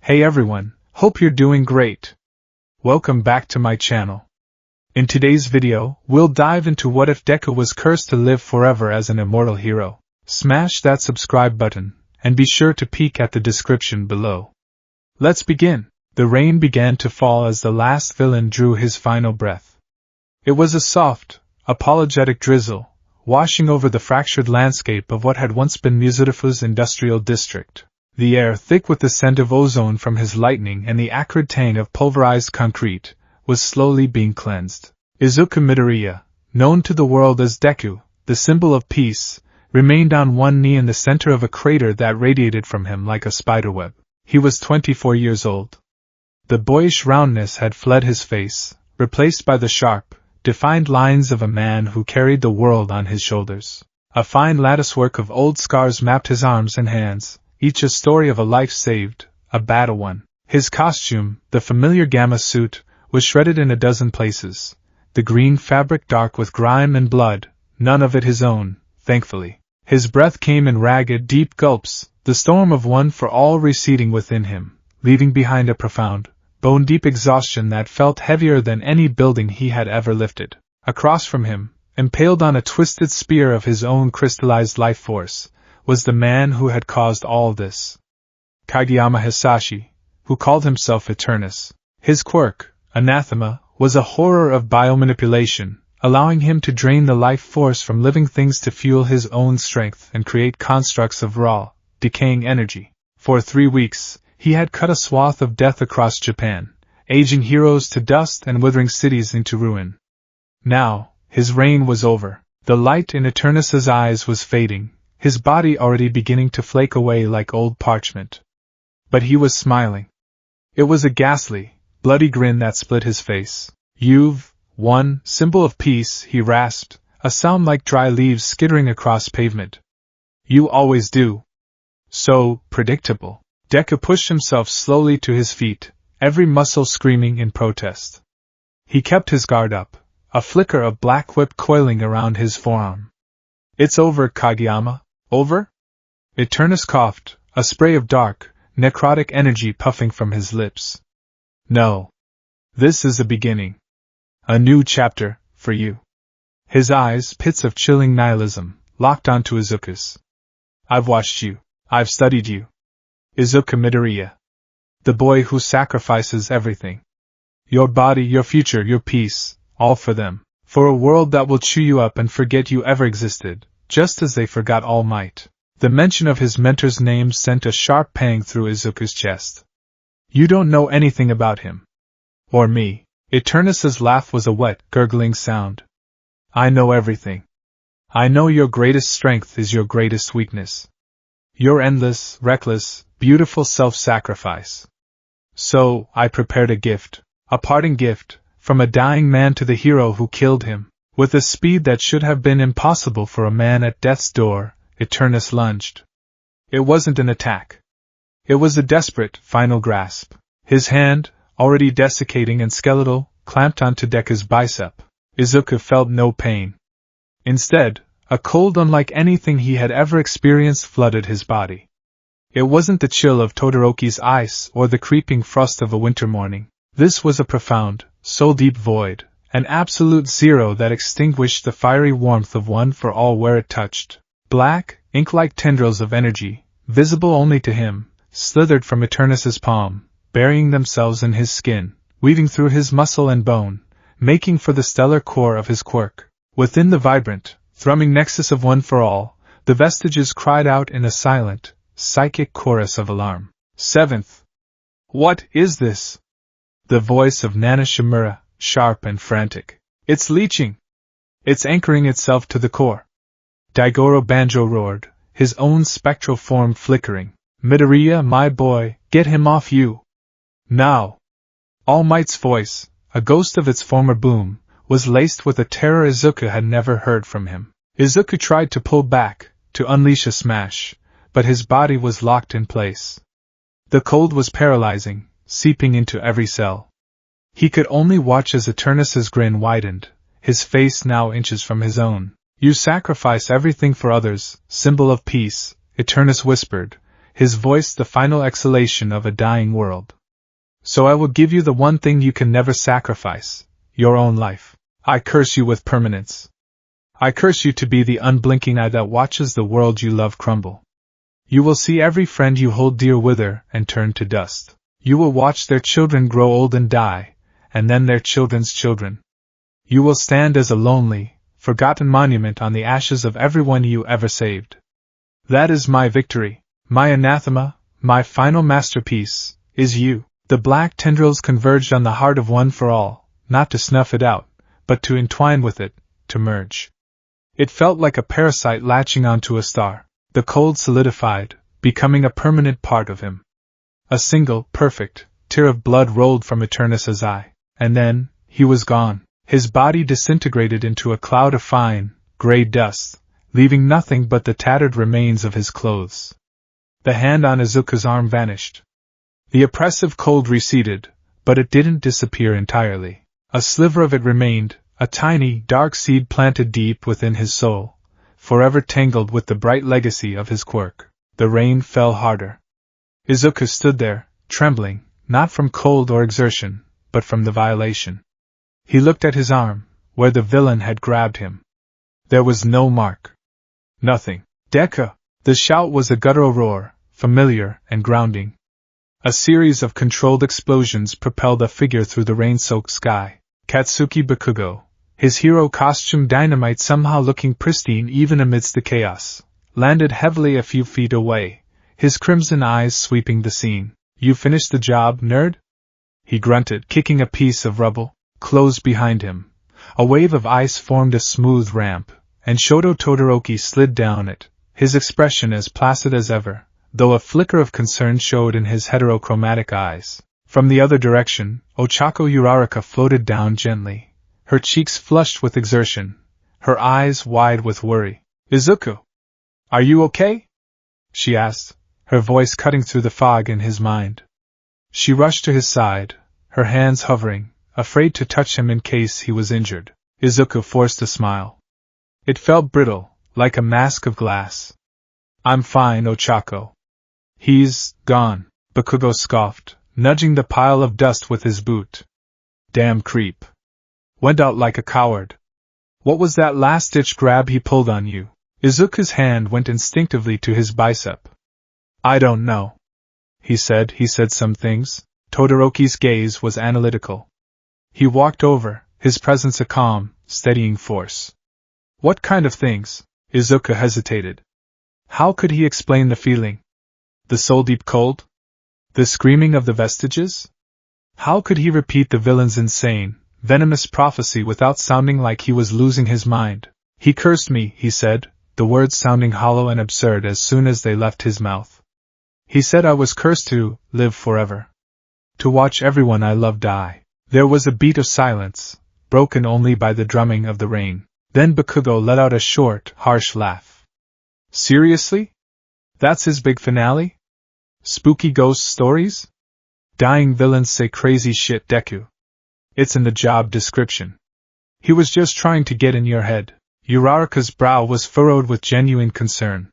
Hey everyone, hope you're doing great. Welcome back to my channel. In today's video, we'll dive into what if Deku was cursed to live forever as an immortal hero. Smash that subscribe button, and be sure to peek at the description below. Let's begin. The rain began to fall as the last villain drew his final breath. It was a soft, apologetic drizzle, washing over the fractured landscape of what had once been Mizurufu's industrial district. The air, thick with the scent of ozone from his lightning and the acrid tang of pulverized concrete, was slowly being cleansed. Izuku Midoriya, known to the world as Deku, the symbol of peace, remained on one knee in the center of a crater that radiated from him like a spiderweb. He was 24 years old. The boyish roundness had fled his face, replaced by the sharp, defined lines of a man who carried the world on his shoulders. A fine latticework of old scars mapped his arms and hands, each a story of a life saved, a battle won. His costume, the familiar gamma suit, was shredded in a dozen places, the green fabric dark with grime and blood, none of it his own, thankfully. His breath came in ragged, deep gulps, the storm of one for all receding within him, leaving behind a profound, bone-deep exhaustion that felt heavier than any building he had ever lifted. Across from him, impaled on a twisted spear of his own crystallized life force, was the man who had caused all this. Kageyama Hisashi, who called himself Eternus. His quirk, anathema, was a horror of biomanipulation, allowing him to drain the life force from living things to fuel his own strength and create constructs of raw, decaying energy. For 3 weeks, he had cut a swath of death across Japan, aging heroes to dust and withering cities into ruin. Now, his reign was over. The light in Eternus's eyes was fading, his body already beginning to flake away like old parchment. But he was smiling. It was a ghastly, bloody grin that split his face. "You've won, symbol of peace," he rasped, a sound like dry leaves skittering across pavement. "You always do. So predictable." Deku pushed himself slowly to his feet, every muscle screaming in protest. He kept his guard up, a flicker of black whip coiling around his forearm. "It's over, Kageyama. Over?" Eternus coughed, a spray of dark, necrotic energy puffing from his lips. "No. This is the beginning. A new chapter, for you." His eyes, pits of chilling nihilism, locked onto Izuku's. "I've watched you. I've studied you. Izuku Midoriya. The boy who sacrifices everything. Your body, your future, your peace, all for them. For a world that will chew you up and forget you ever existed, just as they forgot All Might." The mention of his mentor's name sent a sharp pang through Izuku's chest. "You don't know anything about him. Or me." Eternus's laugh was a wet, gurgling sound. "I know everything. I know your greatest strength is your greatest weakness. Your endless, reckless, beautiful self-sacrifice. So, I prepared a gift, a parting gift, from a dying man to the hero who killed him." With a speed that should have been impossible for a man at death's door, Eternus lunged. It wasn't an attack. It was a desperate, final grasp. His hand, already desiccating and skeletal, clamped onto Deku's bicep. Izuku felt no pain. Instead, a cold unlike anything he had ever experienced flooded his body. It wasn't the chill of Todoroki's ice or the creeping frost of a winter morning. This was a profound, soul-deep void, an absolute zero that extinguished the fiery warmth of one for all where it touched. Black, ink-like tendrils of energy, visible only to him, slithered from Eternus's palm, burying themselves in his skin, weaving through his muscle and bone, making for the stellar core of his quirk. Within the vibrant, thrumming nexus of one for all, the vestiges cried out in a silent, psychic chorus of alarm. "Seventh! What is this?" The voice of Nana Shimura, sharp and frantic. "It's leeching! It's anchoring itself to the core!" Daigoro Banjo roared, his own spectral form flickering. "Midoriya, my boy, get him off you! Now!" All Might's voice, a ghost of its former boom, was laced with a terror Izuku had never heard from him. Izuku tried to pull back, to unleash a smash, but his body was locked in place. The cold was paralyzing, seeping into every cell. He could only watch as Eternus's grin widened, his face now inches from his own. "You sacrifice everything for others, symbol of peace," Eternus whispered, his voice the final exhalation of a dying world. So I will give you the one thing you can never sacrifice, your own life. I curse you with permanence. I curse you to be the unblinking eye that watches the world you love crumble. You will see every friend you hold dear wither and turn to dust. You will watch their children grow old and die, and then their children's children. You will stand as a lonely, forgotten monument on the ashes of everyone you ever saved. That is my victory, my anathema, my final masterpiece, is you. The black tendrils converged on the heart of One for All, not to snuff it out, but to entwine with it, to merge. It felt like a parasite latching onto a star. The cold solidified, becoming a permanent part of him. A single, perfect, tear of blood rolled from Eternus's eye, and then, he was gone. His body disintegrated into a cloud of fine, gray dust, leaving nothing but the tattered remains of his clothes. The hand on Izuku's arm vanished. The oppressive cold receded, but it didn't disappear entirely. A sliver of it remained, a tiny, dark seed planted deep within his soul, forever tangled with the bright legacy of his quirk. The rain fell harder. Izuku stood there, trembling, not from cold or exertion, but from the violation. He looked at his arm, where the villain had grabbed him. There was no mark. Nothing. Deku! The shout was a guttural roar, familiar and grounding. A series of controlled explosions propelled a figure through the rain-soaked sky. Katsuki Bakugo, his hero costume dynamite somehow looking pristine even amidst the chaos, landed heavily a few feet away, his crimson eyes sweeping the scene. You finished the job, nerd? He grunted, kicking a piece of rubble. Closed behind him. A wave of ice formed a smooth ramp, and Shoto Todoroki slid down it, his expression as placid as ever, though a flicker of concern showed in his heterochromatic eyes. From the other direction, Ochako Uraraka floated down gently, her cheeks flushed with exertion, her eyes wide with worry. Izuku! Are you okay? She asked, her voice cutting through the fog in his mind. She rushed to his side, her hands hovering, afraid to touch him in case he was injured. Izuku forced a smile. It felt brittle, like a mask of glass. I'm fine, Ochako. He's gone, Bakugo scoffed, nudging the pile of dust with his boot. Damn creep. Went out like a coward. What was that last-ditch grab he pulled on you? Izuku's hand went instinctively to his bicep. I don't know. He said some things. Todoroki's gaze was analytical. He walked over, his presence a calm, steadying force. What kind of things? Izuku hesitated. How could he explain the feeling? The soul-deep cold? The screaming of the vestiges? How could he repeat the villain's insane, venomous prophecy without sounding like he was losing his mind? He cursed me, he said, the words sounding hollow and absurd as soon as they left his mouth. He said I was cursed to live forever. To watch everyone I love die. There was a beat of silence, broken only by the drumming of the rain. Then Bakugo let out a short, harsh laugh. Seriously? That's his big finale? Spooky ghost stories? Dying villains say crazy shit, Deku. It's in the job description. He was just trying to get in your head. Uraraka's brow was furrowed with genuine concern.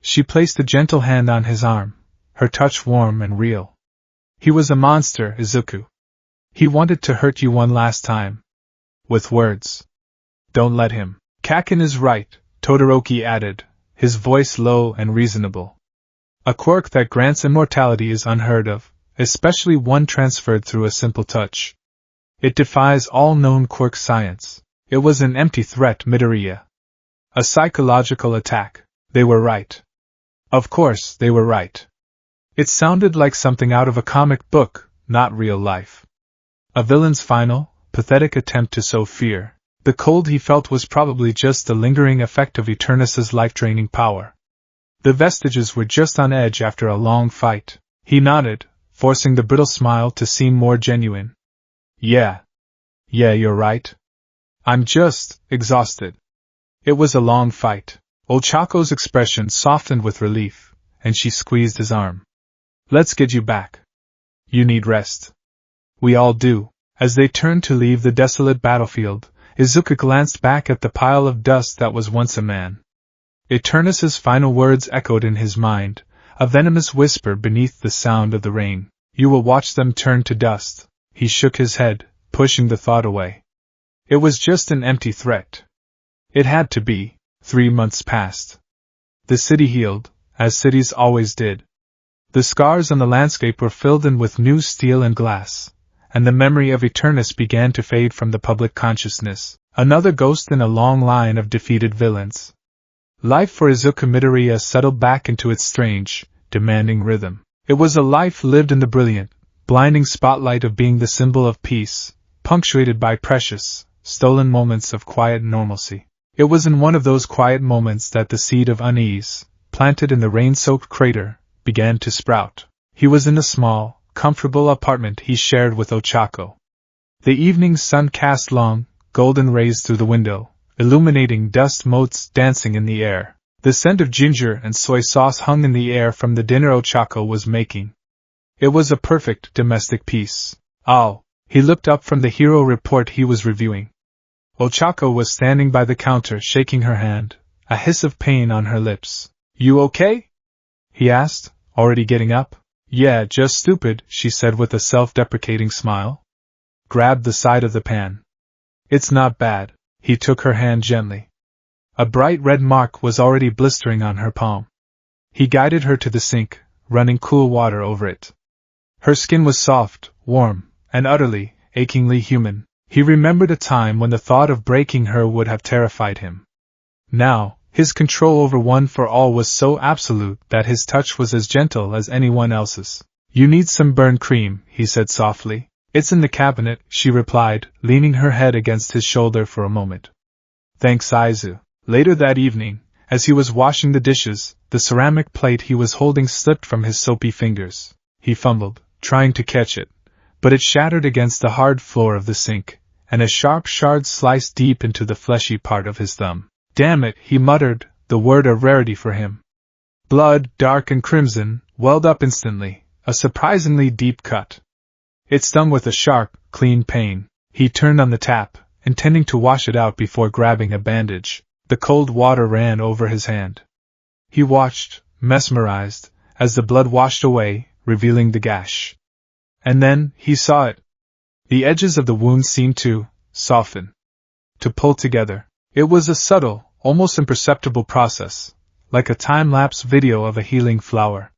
She placed a gentle hand on his arm, her touch warm and real. He was a monster, Izuku. He wanted to hurt you one last time. With words. Don't let him. Kaken is right, Todoroki added, his voice low and reasonable. A quirk that grants immortality is unheard of, especially one transferred through a simple touch. It defies all known quirk science. It was an empty threat, Midoriya. A psychological attack. They were right. Of course, they were right. It sounded like something out of a comic book, not real life. A villain's final, pathetic attempt to sow fear. The cold he felt was probably just the lingering effect of Eternus's life-draining power. The vestiges were just on edge after a long fight. He nodded, forcing the brittle smile to seem more genuine. Yeah, you're right. I'm just exhausted. It was a long fight. Ochako's expression softened with relief, and she squeezed his arm. Let's get you back. You need rest. We all do. As they turned to leave the desolate battlefield, Izuku glanced back at the pile of dust that was once a man. Eternus's final words echoed in his mind, a venomous whisper beneath the sound of the rain. You will watch them turn to dust. He shook his head, pushing the thought away. It was just an empty threat. It had to be. 3 months passed. The city healed, as cities always did. The scars on the landscape were filled in with new steel and glass, and the memory of Eternus began to fade from the public consciousness, another ghost in a long line of defeated villains. Life for Izuku Midoriya settled back into its strange, demanding rhythm. It was a life lived in the brilliant, blinding spotlight of being the symbol of peace, punctuated by precious, stolen moments of quiet normalcy. It was in one of those quiet moments that the seed of unease, planted in the rain-soaked crater, began to sprout. He was in a small, comfortable apartment he shared with Ochako. The evening sun cast long, golden rays through the window, illuminating dust motes dancing in the air. The scent of ginger and soy sauce hung in the air from the dinner Ochako was making. It was a perfect domestic peace. Oh! He looked up from the hero report he was reviewing. Ochako was standing by the counter shaking her hand, a hiss of pain on her lips. You okay? He asked, already getting up. Yeah, just stupid, she said with a self-deprecating smile. Grabbed the side of the pan. It's not bad. He took her hand gently. A bright red mark was already blistering on her palm. He guided her to the sink, running cool water over it. Her skin was soft, warm, and utterly, achingly human. He remembered a time when the thought of breaking her would have terrified him. Now, his control over One for All was so absolute that his touch was as gentle as anyone else's. You need some burn cream, he said softly. It's in the cabinet, she replied, leaning her head against his shoulder for a moment. Thanks, Aizu. Later that evening, as he was washing the dishes, the ceramic plate he was holding slipped from his soapy fingers. He fumbled, trying to catch it, but it shattered against the hard floor of the sink, and a sharp shard sliced deep into the fleshy part of his thumb. Damn it, he muttered, the word a rarity for him. Blood, dark and crimson, welled up instantly, a surprisingly deep cut. It stung with a sharp, clean pain. He turned on the tap, intending to wash it out before grabbing a bandage. The cold water ran over his hand. He watched, mesmerized, as the blood washed away, revealing the gash. And then, he saw it. The edges of the wound seemed to soften, to pull together. It was a subtle, almost imperceptible process, like a time-lapse video of a healing flower.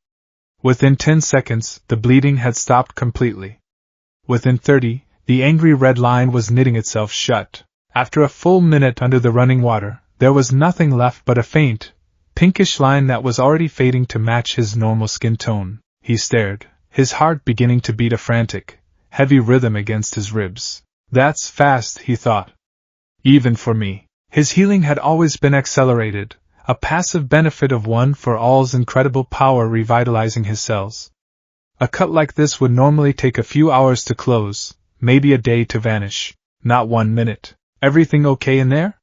Within 10 seconds, the bleeding had stopped completely. Within 30, the angry red line was knitting itself shut. After a full minute under the running water, there was nothing left but a faint, pinkish line that was already fading to match his normal skin tone. He stared, his heart beginning to beat a frantic, heavy rhythm against his ribs. That's fast, he thought. Even for me. His healing had always been accelerated, a passive benefit of One for All's incredible power revitalizing his cells. A cut like this would normally take a few hours to close, maybe a day to vanish. Not 1 minute. Everything okay in there?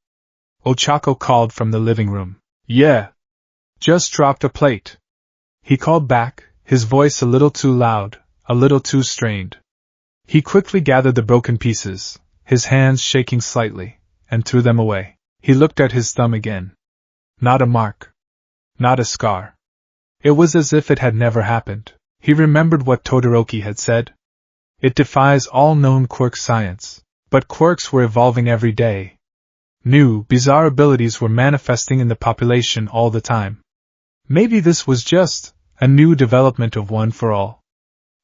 Ochako called from the living room. Yeah. Just dropped a plate. He called back, his voice a little too loud, a little too strained. He quickly gathered the broken pieces, his hands shaking slightly, and threw them away. He looked at his thumb again. Not a mark. Not a scar. It was as if it had never happened. He remembered what Todoroki had said. It defies all known quirk science. But quirks were evolving every day. New, bizarre abilities were manifesting in the population all the time. Maybe this was just a new development of One for All.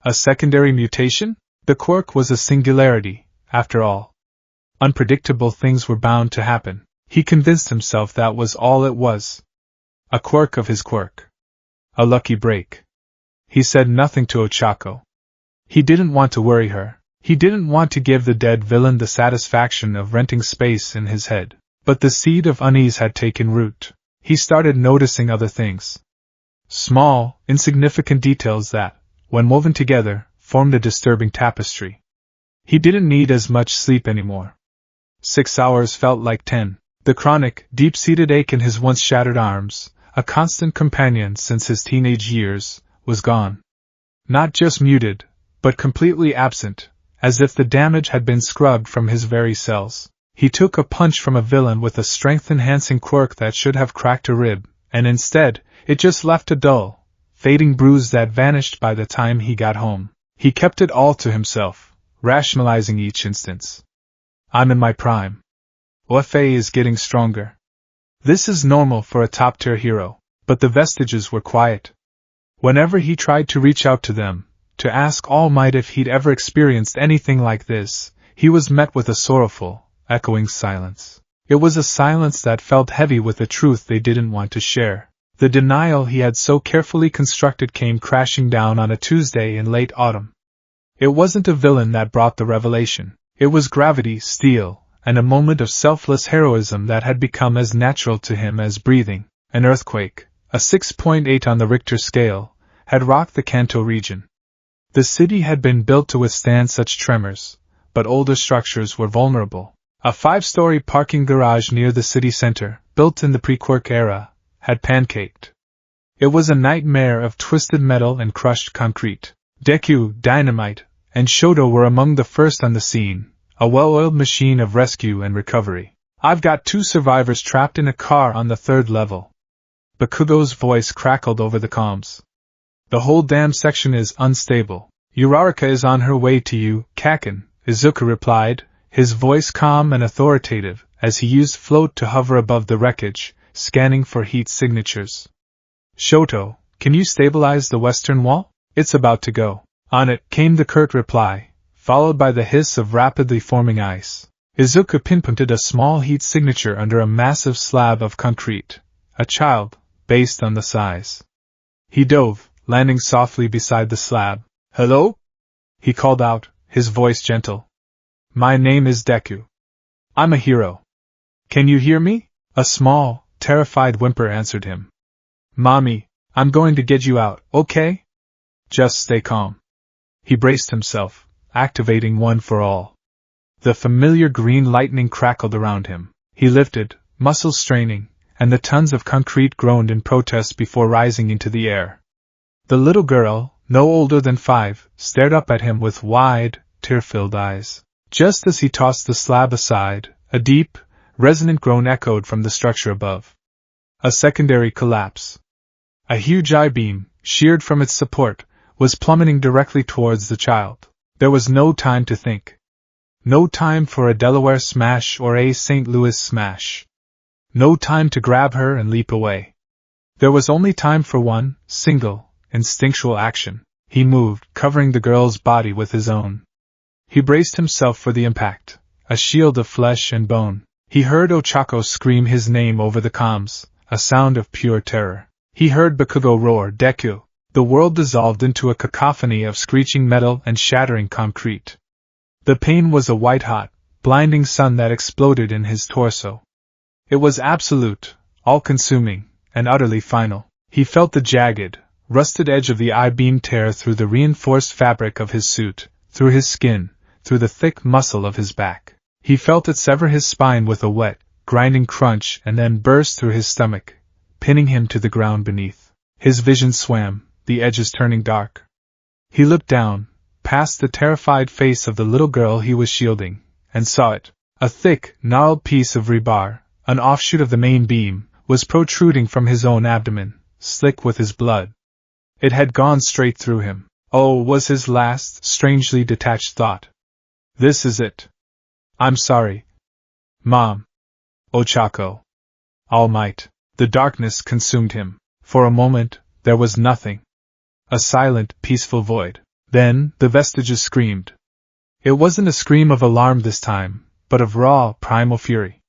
A secondary mutation? The quirk was a singularity, after all. Unpredictable things were bound to happen. He convinced himself that was all it was. A quirk of his quirk. A lucky break. He said nothing to Ochako. He didn't want to worry her. He didn't want to give the dead villain the satisfaction of renting space in his head. But the seed of unease had taken root. He started noticing other things. Small, insignificant details that, when woven together, formed a disturbing tapestry. He didn't need as much sleep anymore. 6 hours felt like 10. The chronic, deep-seated ache in his once shattered arms, a constant companion since his teenage years, was gone. Not just muted, but completely absent, as if the damage had been scrubbed from his very cells. He took a punch from a villain with a strength-enhancing quirk that should have cracked a rib, and instead, it just left a dull, fading bruise that vanished by the time he got home. He kept it all to himself, rationalizing each instance. I'm in my prime. OFA is getting stronger. This is normal for a top-tier hero, but the vestiges were quiet. Whenever he tried to reach out to them, to ask All Might if he'd ever experienced anything like this, he was met with a sorrowful, echoing silence. It was a silence that felt heavy with a truth they didn't want to share. The denial he had so carefully constructed came crashing down on a Tuesday in late autumn. It wasn't a villain that brought the revelation. It was gravity, steel, and a moment of selfless heroism that had become as natural to him as breathing. An earthquake, a 6.8 on the Richter scale, had rocked the Kanto region. The city had been built to withstand such tremors, but older structures were vulnerable. A 5-story parking garage near the city center, built in the pre-quirk era, had pancaked. It was a nightmare of twisted metal and crushed concrete. Deku, Dynamite, and Shoto were among the first on the scene, a well-oiled machine of rescue and recovery. I've got 2 survivors trapped in a car on the 3rd level. Bakugo's voice crackled over the comms. The whole damn section is unstable. Uraraka is on her way to you, Kaken, Izuku replied, his voice calm and authoritative, as he used float to hover above the wreckage, scanning for heat signatures. Shoto, can you stabilize the western wall? It's about to go. On it, came the curt reply, followed by the hiss of rapidly forming ice. Izuku pinpointed a small heat signature under a massive slab of concrete, a child, based on the size. He dove, landing softly beside the slab. Hello? He called out, his voice gentle. My name is Deku. I'm a hero. Can you hear me? A small, terrified whimper answered him. Mommy, I'm going to get you out, okay? Just stay calm. He braced himself, activating One for All. The familiar green lightning crackled around him. He lifted, muscles straining, and the tons of concrete groaned in protest before rising into the air. The little girl, no older than 5, stared up at him with wide, tear-filled eyes. Just as he tossed the slab aside, a deep, resonant groan echoed from the structure above. A secondary collapse. A huge I-beam, sheared from its support, was plummeting directly towards the child. There was no time to think. No time for a Delaware smash or a St. Louis smash. No time to grab her and leap away. There was only time for one, single, instinctual action. He moved, covering the girl's body with his own. He braced himself for the impact, a shield of flesh and bone. He heard Ochako scream his name over the comms, a sound of pure terror. He heard Bakugo roar, Deku. The world dissolved into a cacophony of screeching metal and shattering concrete. The pain was a white-hot, blinding sun that exploded in his torso. It was absolute, all-consuming, and utterly final. He felt the jagged, rusted edge of the I-beam tear through the reinforced fabric of his suit, through his skin, through the thick muscle of his back. He felt it sever his spine with a wet, grinding crunch and then burst through his stomach, pinning him to the ground beneath. His vision swam, the edges turning dark. He looked down, past the terrified face of the little girl he was shielding, and saw it. A thick, gnarled piece of rebar, an offshoot of the main beam, was protruding from his own abdomen, slick with his blood. It had gone straight through him. Oh, was his last, strangely detached thought. This is it. I'm sorry. Mom. Ochako. All Might. The darkness consumed him. For a moment, there was nothing. A silent, peaceful void. Then, the vestiges screamed. It wasn't a scream of alarm this time, but of raw, primal fury.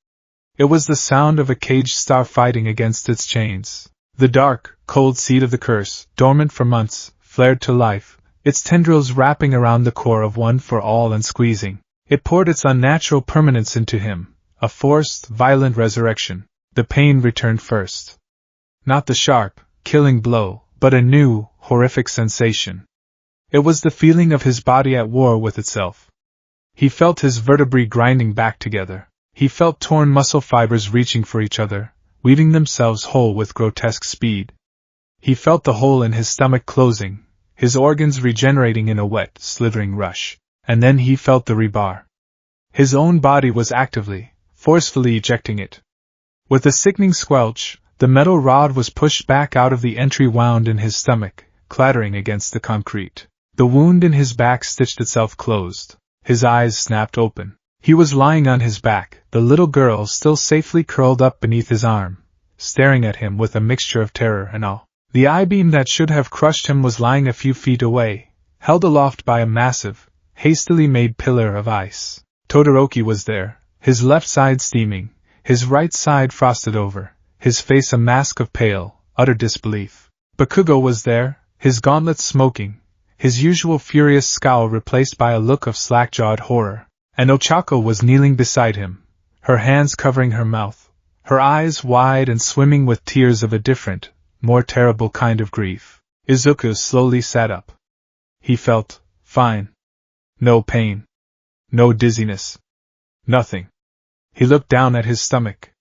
It was the sound of a caged star fighting against its chains. The dark, cold seed of the curse, dormant for months, flared to life, its tendrils wrapping around the core of One for All and squeezing. It poured its unnatural permanence into him, a forced, violent resurrection. The pain returned first. Not the sharp, killing blow, but a new, horrific sensation. It was the feeling of his body at war with itself. He felt his vertebrae grinding back together. He felt torn muscle fibers reaching for each other, weaving themselves whole with grotesque speed. He felt the hole in his stomach closing, his organs regenerating in a wet, slithering rush. And then he felt the rebar. His own body was actively, forcefully ejecting it. With a sickening squelch, The metal rod was pushed back out of the entry wound in his stomach, clattering against the concrete. The wound in his back stitched itself closed. His eyes snapped open. He was lying on his back, the little girl still safely curled up beneath his arm, staring at him with a mixture of terror and awe. The I-beam that should have crushed him was lying a few feet away, held aloft by a massive, hastily made pillar of ice. Todoroki was there, his left side steaming, his right side frosted over, his face a mask of pale, utter disbelief. Bakugo was there, his gauntlets smoking, his usual furious scowl replaced by a look of slack-jawed horror. And Ochako was kneeling beside him, her hands covering her mouth, her eyes wide and swimming with tears of a different, more terrible kind of grief. Izuku slowly sat up. He felt fine. No pain. No dizziness. Nothing. He looked down at his stomach.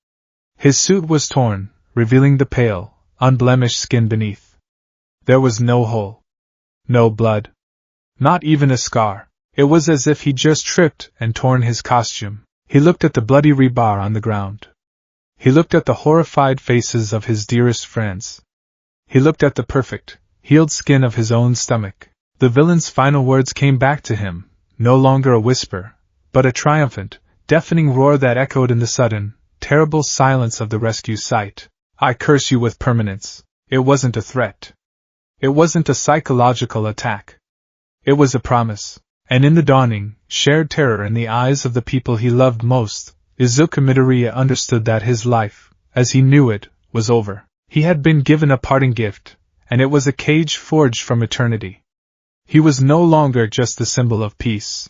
His suit was torn, revealing the pale, unblemished skin beneath. There was no hole. No blood. Not even a scar. It was as if he'd just tripped and torn his costume. He looked at the bloody rebar on the ground. He looked at the horrified faces of his dearest friends. He looked at the perfect, healed skin of his own stomach. The villain's final words came back to him, no longer a whisper, but a triumphant, deafening roar that echoed in the sudden, terrible silence of the rescue site. I curse you with permanence. It wasn't a threat. It wasn't a psychological attack. It was a promise. And in the dawning, shared terror in the eyes of the people he loved most, Izuku Midoriya understood that his life, as he knew it, was over. He had been given a parting gift, and it was a cage forged from eternity. He was no longer just the symbol of peace.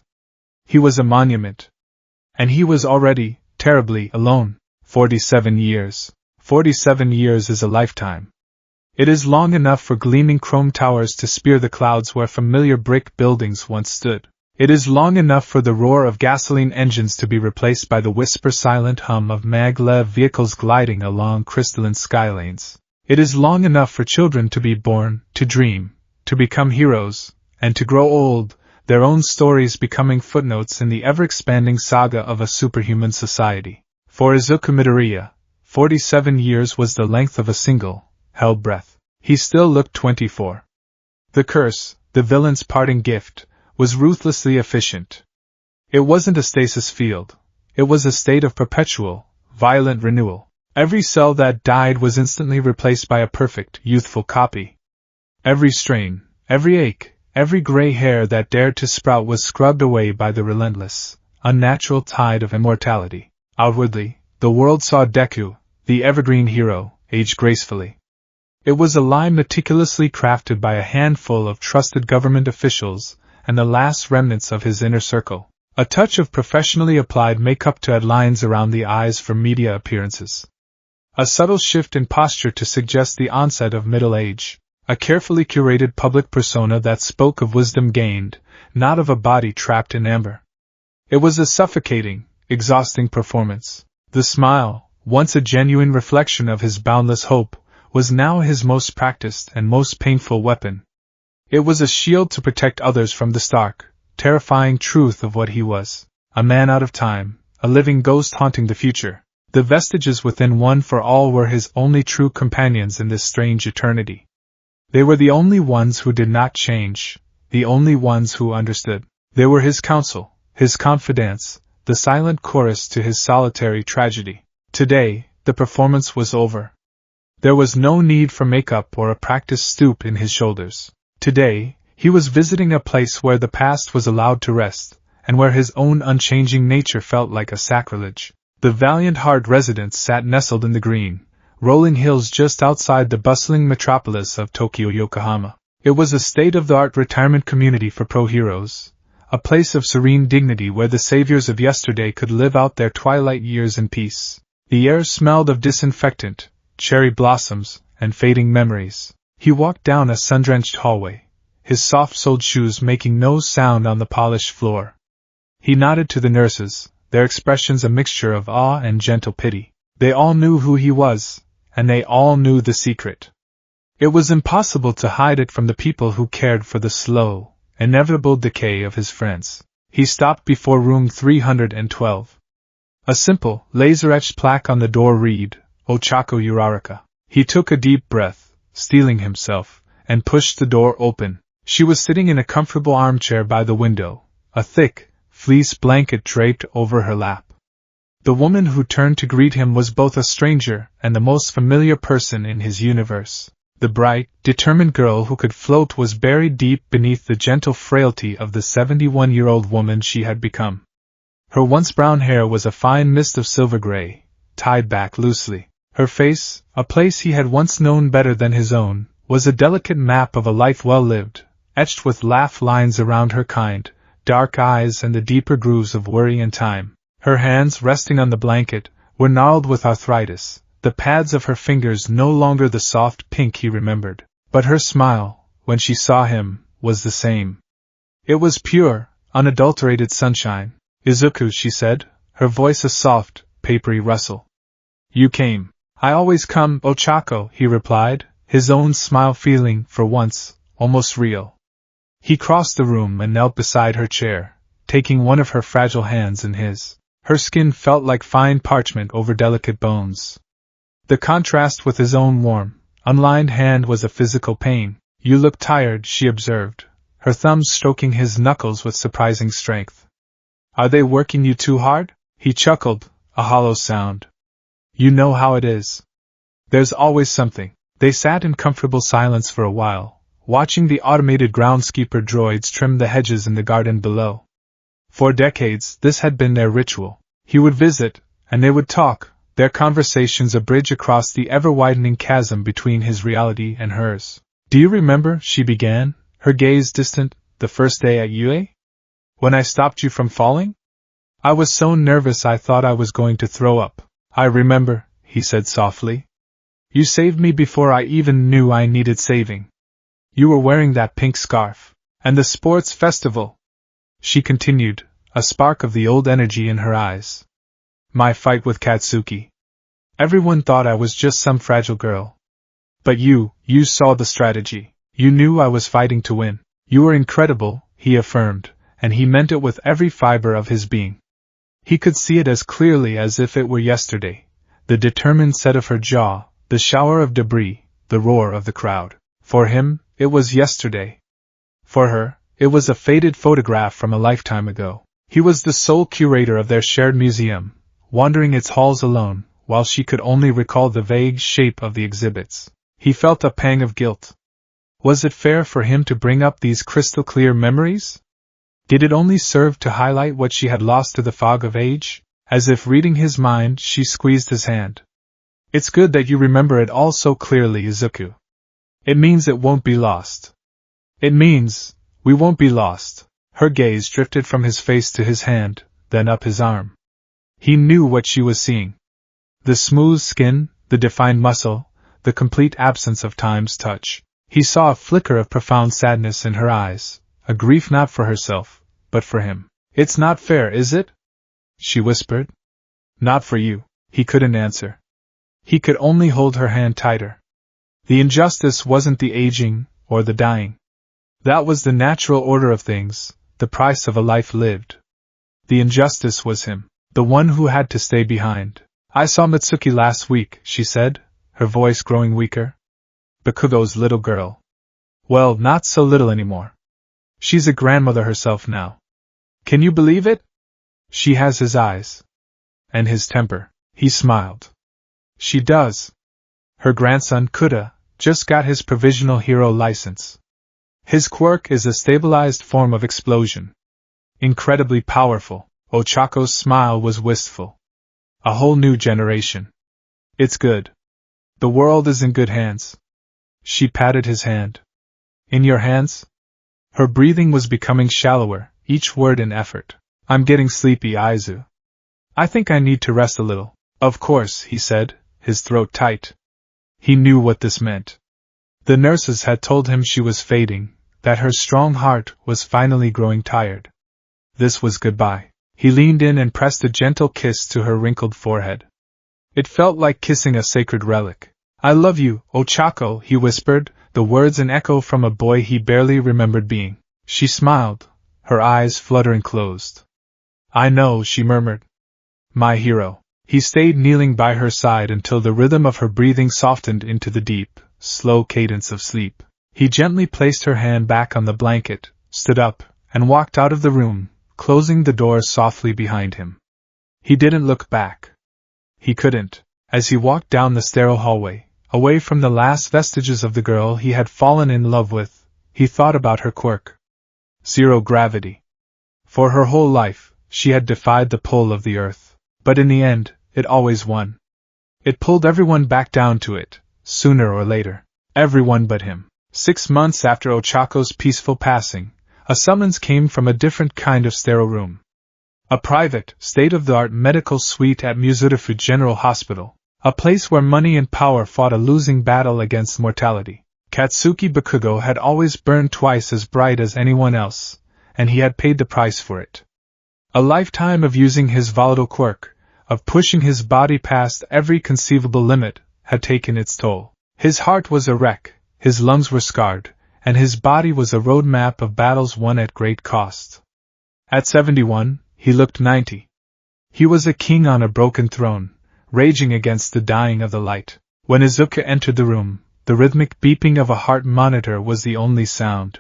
He was a monument. And he was already, terribly, alone. 47 years. 47 years is a lifetime. It is long enough for gleaming chrome towers to spear the clouds where familiar brick buildings once stood. It is long enough for the roar of gasoline engines to be replaced by the whisper-silent hum of maglev vehicles gliding along crystalline skylanes. It is long enough for children to be born, to dream, to become heroes, and to grow old, their own stories becoming footnotes in the ever-expanding saga of a superhuman society. For Izuku Midoriya, 47 years was the length of a single, held breath. He still looked 24. The curse, the villain's parting gift, was ruthlessly efficient. It wasn't a stasis field. It was a state of perpetual, violent renewal. Every cell that died was instantly replaced by a perfect, youthful copy. Every strain, every ache, every gray hair that dared to sprout was scrubbed away by the relentless, unnatural tide of immortality. Outwardly, the world saw Deku, the evergreen hero, age gracefully. It was a lie meticulously crafted by a handful of trusted government officials and the last remnants of his inner circle. A touch of professionally applied makeup to add lines around the eyes for media appearances. A subtle shift in posture to suggest the onset of middle age. A carefully curated public persona that spoke of wisdom gained, not of a body trapped in amber. It was a suffocating, exhausting performance. The smile, once a genuine reflection of his boundless hope, was now his most practiced and most painful weapon. It was a shield to protect others from the stark, terrifying truth of what he was. A man out of time, a living ghost haunting the future. The vestiges within One for All were his only true companions in this strange eternity. They were the only ones who did not change, the only ones who understood. They were his counsel, his confidants, the silent chorus to his solitary tragedy. Today, the performance was over. There was no need for makeup or a practiced stoop in his shoulders. Today, he was visiting a place where the past was allowed to rest, and where his own unchanging nature felt like a sacrilege. The Valiant Heart residence sat nestled in the green, rolling hills just outside the bustling metropolis of Tokyo-Yokohama. It was a state-of-the-art retirement community for pro-heroes, a place of serene dignity where the saviors of yesterday could live out their twilight years in peace. The air smelled of disinfectant, cherry blossoms, and fading memories. He walked down a sun-drenched hallway, his soft-soled shoes making no sound on the polished floor. He nodded to the nurses, their expressions a mixture of awe and gentle pity. They all knew who he was, and they all knew the secret. It was impossible to hide it from the people who cared for the slow, inevitable decay of his friends. He stopped before room 312. A simple, laser-etched plaque on the door read, Ochako Uraraka. He took a deep breath, steeling himself, and pushed the door open. She was sitting in a comfortable armchair by the window, a thick, fleece blanket draped over her lap. The woman who turned to greet him was both a stranger and the most familiar person in his universe. The bright, determined girl who could float was buried deep beneath the gentle frailty of the 71-year-old woman she had become. Her once brown hair was a fine mist of silver gray, tied back loosely. Her face, a place he had once known better than his own, was a delicate map of a life well lived, etched with laugh lines around her kind, dark eyes and the deeper grooves of worry and time. Her hands, resting on the blanket, were gnarled with arthritis, the pads of her fingers no longer the soft pink he remembered. But her smile, when she saw him, was the same. It was pure, unadulterated sunshine. "Izuku," she said, her voice a soft, papery rustle. "You came." "I always come, Ochako," he replied, his own smile feeling, for once, almost real. He crossed the room and knelt beside her chair, taking one of her fragile hands in his. Her skin felt like fine parchment over delicate bones. The contrast with his own warm, unlined hand was a physical pain. "You look tired," she observed, her thumbs stroking his knuckles with surprising strength. "Are they working you too hard?" He chuckled, a hollow sound. "You know how it is. There's always something." They sat in comfortable silence for a while, watching the automated groundskeeper droids trim the hedges in the garden below. For decades, this had been their ritual. He would visit, and they would talk, their conversations a bridge across the ever-widening chasm between his reality and hers. "Do you remember," she began, her gaze distant, "the first day at UA? When I stopped you from falling? I was so nervous I thought I was going to throw up." "I remember," he said softly. "You saved me before I even knew I needed saving. You were wearing that pink scarf. And the sports festival," she continued, a spark of the old energy in her eyes. "My fight with Katsuki. Everyone thought I was just some fragile girl. But you saw the strategy. You knew I was fighting to win. You were incredible," he affirmed, and he meant it with every fiber of his being. He could see it as clearly as if it were yesterday, the determined set of her jaw, the shower of debris, the roar of the crowd. For him, it was yesterday. For her, it was a faded photograph from a lifetime ago. He was the sole curator of their shared museum, wandering its halls alone, while she could only recall the vague shape of the exhibits. He felt a pang of guilt. Was it fair for him to bring up these crystal-clear memories? Did it only serve to highlight what she had lost to the fog of age? As if reading his mind, she squeezed his hand. "It's good that you remember it all so clearly, Izuku. It means it won't be lost. It means we won't be lost." Her gaze drifted from his face to his hand, then up his arm. He knew what she was seeing. The smooth skin, the defined muscle, the complete absence of time's touch. He saw a flicker of profound sadness in her eyes, a grief not for herself, but for him. "It's not fair, is it?" she whispered. "Not for you," he couldn't answer. He could only hold her hand tighter. The injustice wasn't the aging, or the dying. That was the natural order of things, the price of a life lived. The injustice was him, the one who had to stay behind. "I saw Mitsuki last week," she said, her voice growing weaker. "Bakugo's little girl. Well, not so little anymore. She's a grandmother herself now. Can you believe it? She has his eyes. And his temper." He smiled. "She does. Her grandson, Kuda, just got his provisional hero license. His quirk is a stabilized form of explosion. Incredibly powerful." Ochako's smile was wistful. "A whole new generation. It's good. The world is in good hands." She patted his hand. "In your hands?" Her breathing was becoming shallower, each word an effort. "I'm getting sleepy, Aizu. I think I need to rest a little." "Of course," he said, his throat tight. He knew what this meant. The nurses had told him she was fading, that her strong heart was finally growing tired. This was goodbye. He leaned in and pressed a gentle kiss to her wrinkled forehead. It felt like kissing a sacred relic. "I love you, Ochako," he whispered, the words an echo from a boy he barely remembered being. She smiled, her eyes fluttering closed. "I know," she murmured. "My hero." He stayed kneeling by her side until the rhythm of her breathing softened into the deep, slow cadence of sleep. He gently placed her hand back on the blanket, stood up, and walked out of the room, closing the door softly behind him. He didn't look back. He couldn't. As he walked down the sterile hallway, away from the last vestiges of the girl he had fallen in love with, he thought about her quirk. Zero gravity. For her whole life, she had defied the pull of the earth. But in the end, it always won. It pulled everyone back down to it, sooner or later. Everyone but him. 6 months after Ochako's peaceful passing, a summons came from a different kind of sterile room. A private, state-of-the-art medical suite at Muzurifu General Hospital, a place where money and power fought a losing battle against mortality. Katsuki Bakugo had always burned twice as bright as anyone else, and he had paid the price for it. A lifetime of using his volatile quirk, of pushing his body past every conceivable limit, had taken its toll. His heart was a wreck, his lungs were scarred, and his body was a road map of battles won at great cost. At 71, he looked 90. He was a king on a broken throne, raging against the dying of the light. When Izuku entered the room, the rhythmic beeping of a heart monitor was the only sound.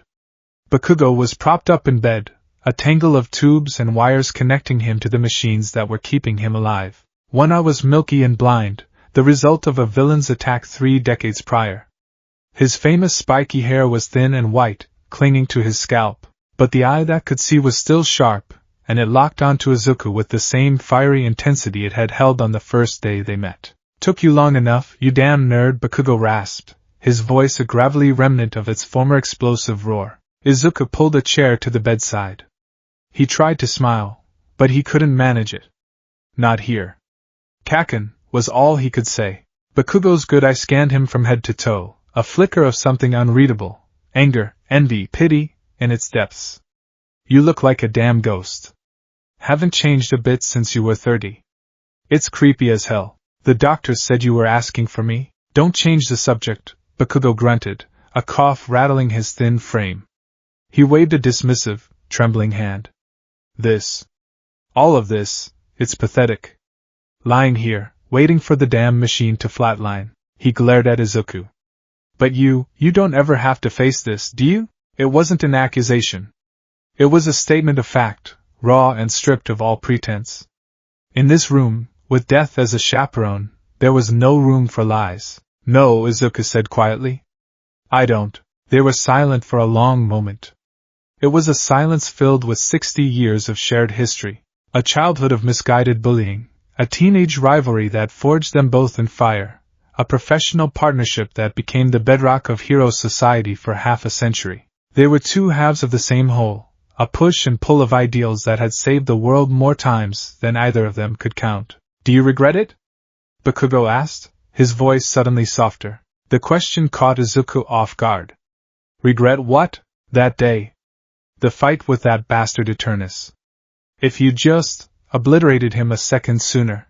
Bakugo was propped up in bed, a tangle of tubes and wires connecting him to the machines that were keeping him alive. One eye was milky and blind, the result of a villain's attack 3 decades prior. His famous spiky hair was thin and white, clinging to his scalp, but the eye that could see was still sharp, and it locked onto Izuku with the same fiery intensity it had held on the first day they met. "Took you long enough, you damn nerd," Bakugo rasped, his voice a gravelly remnant of its former explosive roar. Izuku pulled a chair to the bedside. He tried to smile, but he couldn't manage it. "Not here." "Kaken," was all he could say. Bakugo's good eye scanned him from head to toe, a flicker of something unreadable, anger, envy, pity, in its depths. "You look like a damn ghost. Haven't changed a bit since you were 30. It's creepy as hell. The doctors said you were asking for me." "Don't change the subject," Bakugo grunted, a cough rattling his thin frame. He waved a dismissive, trembling hand. All of this, it's pathetic. Lying here, waiting for the damn machine to flatline." He glared at Izuku. "But you don't ever have to face this, do you?" It wasn't an accusation. It was a statement of fact, raw and stripped of all pretense. In this room, with death as a chaperone, there was no room for lies. "No," Izuku said quietly. "I don't." They were silent for a long moment. It was a silence filled with 60 years of shared history, a childhood of misguided bullying, a teenage rivalry that forged them both in fire, a professional partnership that became the bedrock of hero society for half a century. They were two halves of the same whole, a push and pull of ideals that had saved the world more times than either of them could count. "Do you regret it?" Bakugo asked, his voice suddenly softer. The question caught Izuku off guard. "Regret what?" "That day. The fight with that bastard Eternus. If you just obliterated him a second sooner.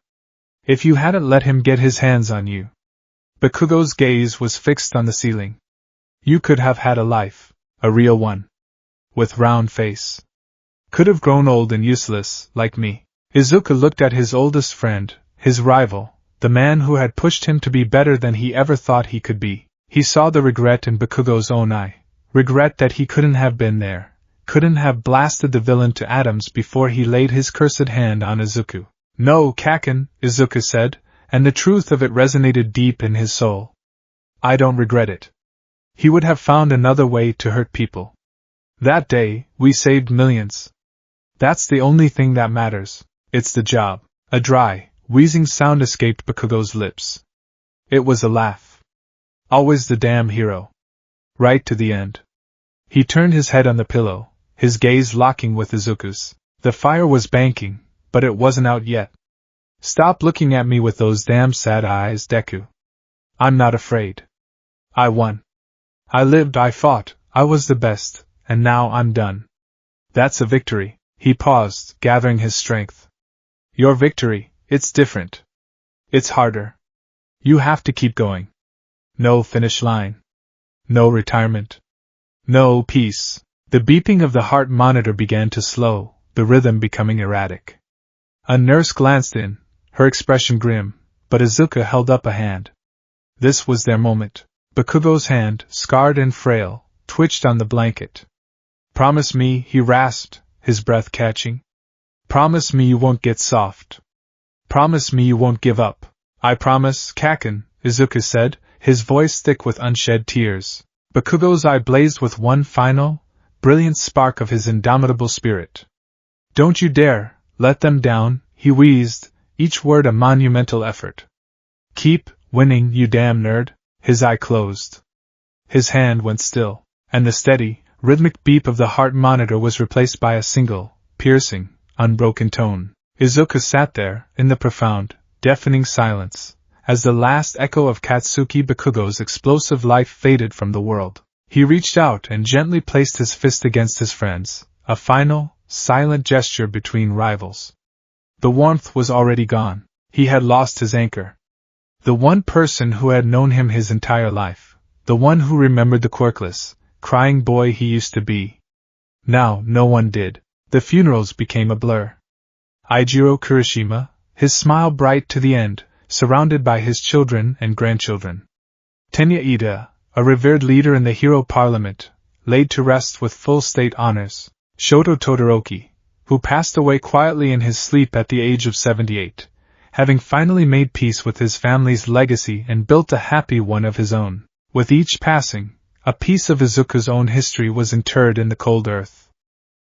If you hadn't let him get his hands on you." Bakugo's gaze was fixed on the ceiling. "You could have had a life, a real one. With round face. Could have grown old and useless, like me." Izuku looked at his oldest friend, his rival, the man who had pushed him to be better than he ever thought he could be. He saw the regret in Bakugo's own eye, regret that he couldn't have been there, couldn't have blasted the villain to atoms before he laid his cursed hand on Izuku. "No, Kaken," Izuku said, and the truth of it resonated deep in his soul. "I don't regret it." He would have found another way to hurt people. That day, we saved millions. That's the only thing that matters. It's the job. A dry, wheezing sound escaped Bakugo's lips. It was a laugh. Always the damn hero. Right to the end. He turned his head on the pillow, his gaze locking with Izuku's. The fire was banking, but it wasn't out yet. "Stop looking at me with those damn sad eyes, Deku. I'm not afraid. I won. I lived, I fought, I was the best, and now I'm done. That's a victory." He paused, gathering his strength. "Your victory, it's different. It's harder. You have to keep going. No finish line. No retirement. No peace." The beeping of the heart monitor began to slow, the rhythm becoming erratic. A nurse glanced in, her expression grim, but Izuku held up a hand. This was their moment. Bakugo's hand, scarred and frail, twitched on the blanket. "Promise me," he rasped, his breath catching. "Promise me you won't get soft. Promise me you won't give up." "I promise, Kaken," Izuku said, his voice thick with unshed tears. Bakugo's eye blazed with one final, brilliant spark of his indomitable spirit. "Don't you dare let them down," he wheezed, each word a monumental effort. "Keep winning, you damn nerd." His eye closed. His hand went still, and the steady, rhythmic beep of the heart monitor was replaced by a single, piercing, unbroken tone. Izuku sat there, in the profound, deafening silence, as the last echo of Katsuki Bakugo's explosive life faded from the world. He reached out and gently placed his fist against his friend's, a final, silent gesture between rivals. The warmth was already gone. He had lost his anchor. The one person who had known him his entire life, the one who remembered the quirkless, crying boy he used to be. Now no one did. The funerals became a blur. Eijiro Kurishima, his smile bright to the end, surrounded by his children and grandchildren. Tenya Ida, a revered leader in the Hero Parliament, laid to rest with full state honors. Shoto Todoroki, who passed away quietly in his sleep at the age of 78, having finally made peace with his family's legacy and built a happy one of his own. With each passing, a piece of Izuku's own history was interred in the cold earth.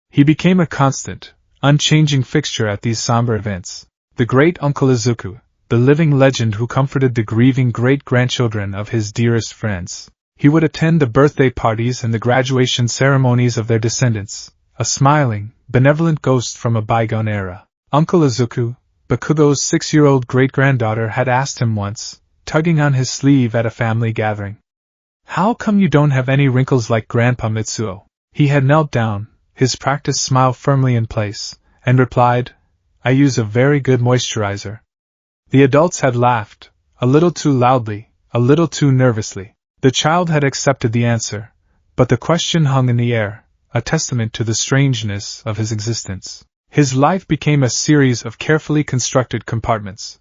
He became a constant, unchanging fixture at these somber events. The great Uncle Izuku, the living legend who comforted the grieving great-grandchildren of his dearest friends. He would attend the birthday parties and the graduation ceremonies of their descendants, a smiling, benevolent ghost from a bygone era. Uncle Izuku, Bakugo's 6-year-old great-granddaughter, had asked him once, tugging on his sleeve at a family gathering, "How come you don't have any wrinkles like Grandpa Mitsuo?" He had knelt down, his practiced smile firmly in place, and replied, "I use a very good moisturizer." The adults had laughed, a little too loudly, a little too nervously. The child had accepted the answer, but the question hung in the air, a testament to the strangeness of his existence. His life became a series of carefully constructed compartments.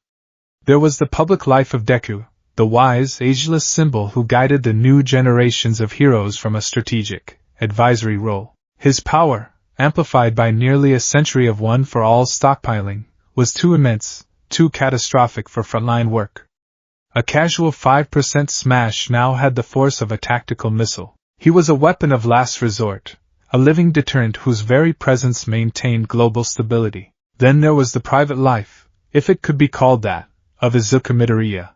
There was the public life of Deku, the wise, ageless symbol who guided the new generations of heroes from a strategic, advisory role. His power, amplified by nearly a century of one-for-all stockpiling, was too immense, too catastrophic for frontline work. A casual 5% smash now had the force of a tactical missile. He was a weapon of last resort, a living deterrent whose very presence maintained global stability. Then there was the private life, if it could be called that, of Izuku Midoriya.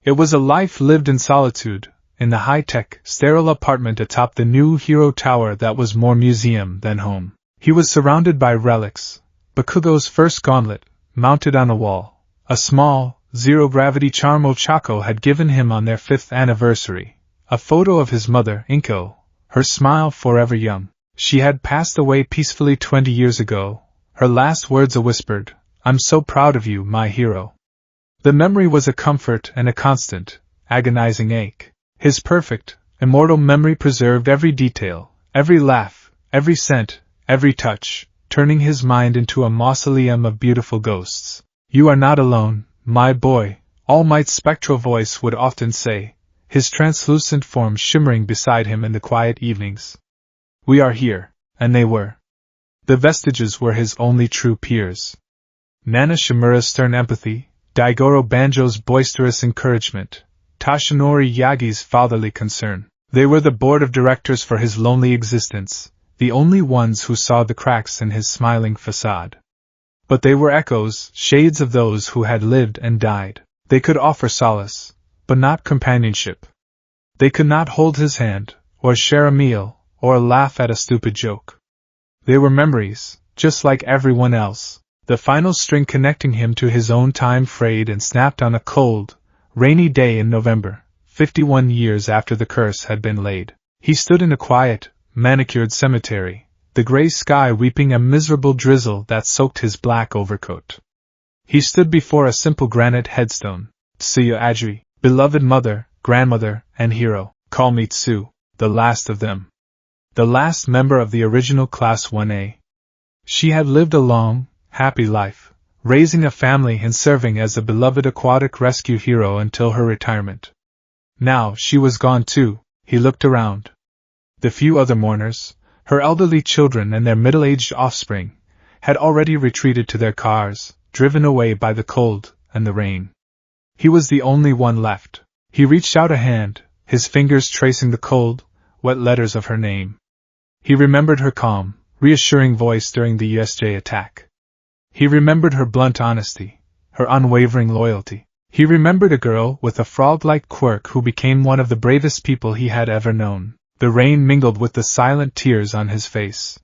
It was a life lived in solitude, in the high-tech, sterile apartment atop the new Hero Tower that was more museum than home. He was surrounded by relics, Bakugo's first gauntlet, mounted on a wall, a small, zero-gravity charm Ochako had given him on their 5th anniversary, a photo of his mother, Inko, her smile forever young. She had passed away peacefully 20 years ago, her last words a whispered, "I'm so proud of you, my hero." The memory was a comfort and a constant, agonizing ache. His perfect, immortal memory preserved every detail, every laugh, every scent, every touch, turning his mind into a mausoleum of beautiful ghosts. "You are not alone, my boy," All Might's spectral voice would often say, his translucent form shimmering beside him in the quiet evenings. "We are here," and they were. The vestiges were his only true peers. Nana Shimura's stern empathy, Daigoro Banjo's boisterous encouragement, Tashinori Yagi's fatherly concern. They were the board of directors for his lonely existence, the only ones who saw the cracks in his smiling facade. But they were echoes, shades of those who had lived and died. They could offer solace, but not companionship. They could not hold his hand, or share a meal, or laugh at a stupid joke. They were memories, just like everyone else. The final string connecting him to his own time frayed and snapped on a cold, rainy day in November, 51 years after the curse had been laid. He stood in a quiet, manicured cemetery, the gray sky weeping a miserable drizzle that soaked his black overcoat. He stood before a simple granite headstone. "Tsuyu Adri, beloved mother, grandmother, and hero, call me Tsu, the last of them. The last member of the original Class 1A. She had lived a long, happy life, raising a family and serving as a beloved aquatic rescue hero until her retirement. Now she was gone too. He looked around. The few other mourners, her elderly children and their middle-aged offspring, had already retreated to their cars, driven away by the cold and the rain. He was the only one left. He reached out a hand, his fingers tracing the cold, wet letters of her name. He remembered her calm, reassuring voice during the USJ attack. He remembered her blunt honesty, her unwavering loyalty. He remembered a girl with a frog-like quirk who became one of the bravest people he had ever known. The rain mingled with the silent tears on his face.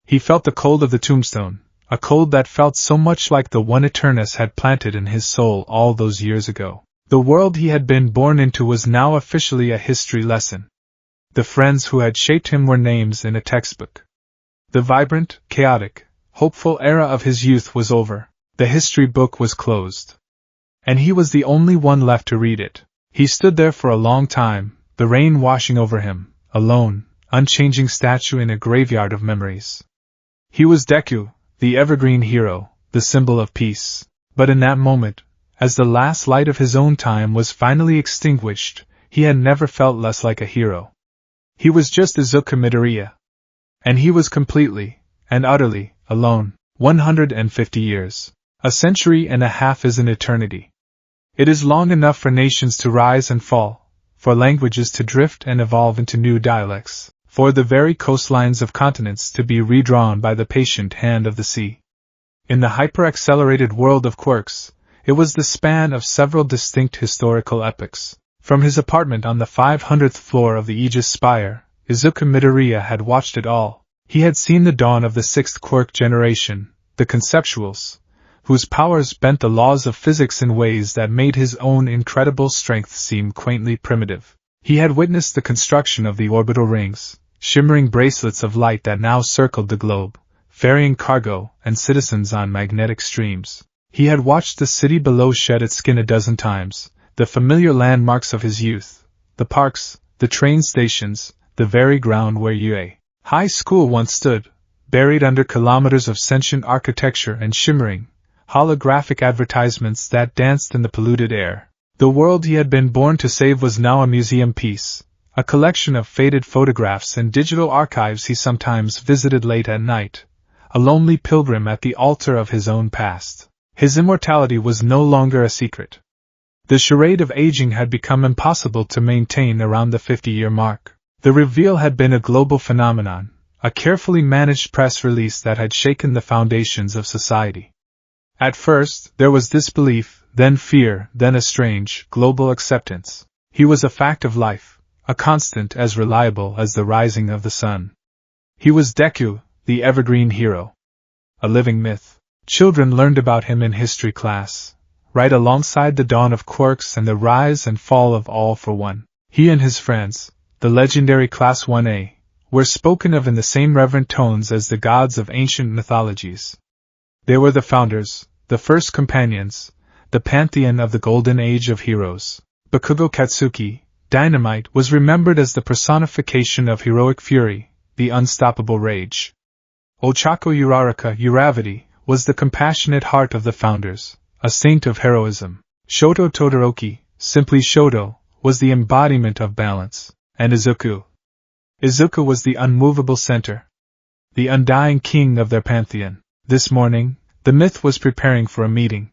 He felt the cold of the tombstone, a cold that felt so much like the one Eternus had planted in his soul all those years ago. The world he had been born into was now officially a history lesson. The friends who had shaped him were names in a textbook. The vibrant, chaotic, hopeful era of his youth was over. The history book was closed. And he was the only one left to read it. He stood there for a long time, the rain washing over him, a lone, unchanging statue in a graveyard of memories. He was Deku, the evergreen hero, the symbol of peace. But in that moment, as the last light of his own time was finally extinguished, he had never felt less like a hero. He was just Izuku Midoriya. And he was completely, and utterly, alone. 150 years. A century and a half is an eternity. It is long enough for nations to rise and fall, for languages to drift and evolve into new dialects, for the very coastlines of continents to be redrawn by the patient hand of the sea. In the hyper-accelerated world of quirks, it was the span of several distinct historical epochs. From his apartment on the 500th floor of the Aegis Spire, Izuku Midoriya had watched it all. He had seen the dawn of the sixth quirk generation, the conceptuals, whose powers bent the laws of physics in ways that made his own incredible strength seem quaintly primitive. He had witnessed the construction of the orbital rings, shimmering bracelets of light that now circled the globe, ferrying cargo and citizens on magnetic streams. He had watched the city below shed its skin a dozen times, the familiar landmarks of his youth, the parks, the train stations, the very ground where UA High School once stood, buried under kilometers of sentient architecture and shimmering, holographic advertisements that danced in the polluted air. The world he had been born to save was now a museum piece, a collection of faded photographs and digital archives he sometimes visited late at night, a lonely pilgrim at the altar of his own past. His immortality was no longer a secret. The charade of aging had become impossible to maintain around the 50-year mark. The reveal had been a global phenomenon, a carefully managed press release that had shaken the foundations of society. At first, there was disbelief, then fear, then a strange, global acceptance. He was a fact of life, a constant as reliable as the rising of the sun. He was Deku, the evergreen hero. A living myth. Children learned about him in history class, right alongside the dawn of quirks and the rise and fall of All for One. He and his friends, the legendary Class 1A, were spoken of in the same reverent tones as the gods of ancient mythologies. They were the founders, the first companions, the pantheon of the golden age of heroes. Bakugo Katsuki, Dynamite, was remembered as the personification of heroic fury, the unstoppable rage. Ochako Uraraka Uravity was the compassionate heart of the founders, a saint of heroism. Shoto Todoroki, simply Shoto, was the embodiment of balance. And Izuku was the unmovable center, the undying king of their pantheon. This morning, the myth was preparing for a meeting.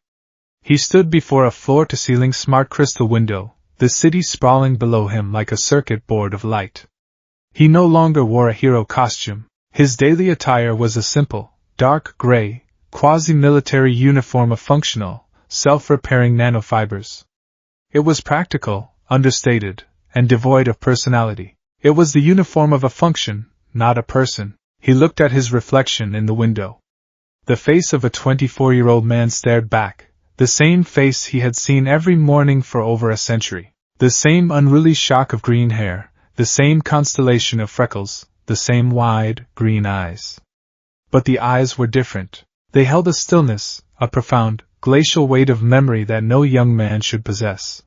He stood before a floor-to-ceiling smart crystal window, the city sprawling below him like a circuit board of light. He no longer wore a hero costume. His daily attire was a simple, dark gray, quasi-military uniform of functional, self-repairing nanofibers. It was practical, understated, and devoid of personality. It was the uniform of a function, not a person. He looked at his reflection in the window. The face of a 24-year-old man stared back, the same face he had seen every morning for over a century. The same unruly shock of green hair, the same constellation of freckles, the same wide, green eyes. But the eyes were different. They held a stillness, a profound, glacial weight of memory that no young man should possess.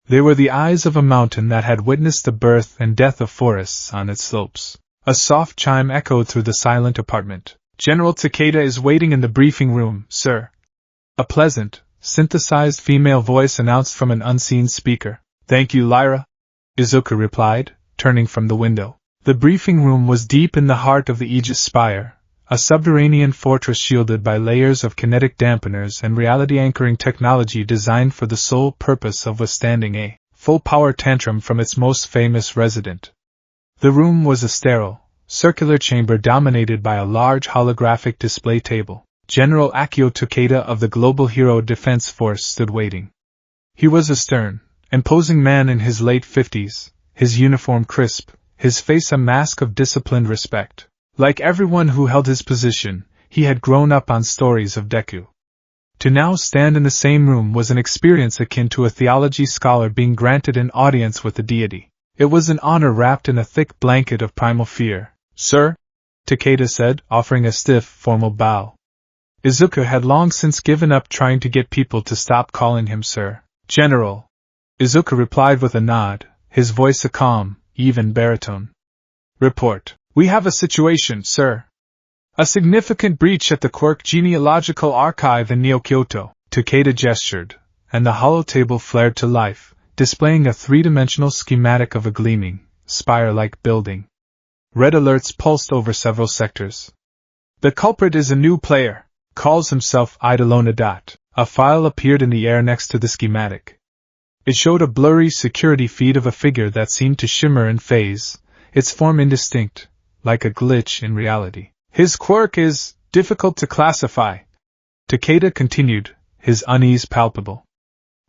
They were the eyes of a mountain that had witnessed the birth and death of forests on its slopes. A soft chime echoed through the silent apartment. "General Takeda is waiting in the briefing room, sir." A pleasant, synthesized female voice announced from an unseen speaker. "Thank you, Lyra," Izuku replied, turning from the window. The briefing room was deep in the heart of the Aegis Spire, a subterranean fortress shielded by layers of kinetic dampeners and reality-anchoring technology designed for the sole purpose of withstanding a full-power tantrum from its most famous resident. The room was a sterile, circular chamber dominated by a large holographic display table. General Akio Takeda of the Global Hero Defense Force stood waiting. He was a stern, imposing man in his late 50s, his uniform crisp, his face a mask of disciplined respect. Like everyone who held his position, he had grown up on stories of Deku. To now stand in the same room was an experience akin to a theology scholar being granted an audience with the deity. It was an honor wrapped in a thick blanket of primal fear. "Sir," Takeda said, offering a stiff, formal bow. Izuku had long since given up trying to get people to stop calling him Sir. "General," Izuku replied with a nod, his voice a calm, even baritone. "Report. We have a situation, sir. A significant breach at the Quirk Genealogical Archive in Neo-Kyoto." Takeda gestured, and the holotable flared to life, displaying a three-dimensional schematic of a gleaming, spire-like building. Red alerts pulsed over several sectors. "The culprit is a new player. Calls himself Idolona. A file appeared in the air next to the schematic. It showed a blurry security feed of a figure that seemed to shimmer and phase, its form indistinct, like a glitch in reality. "His quirk is difficult to classify," Takeda continued, his unease palpable.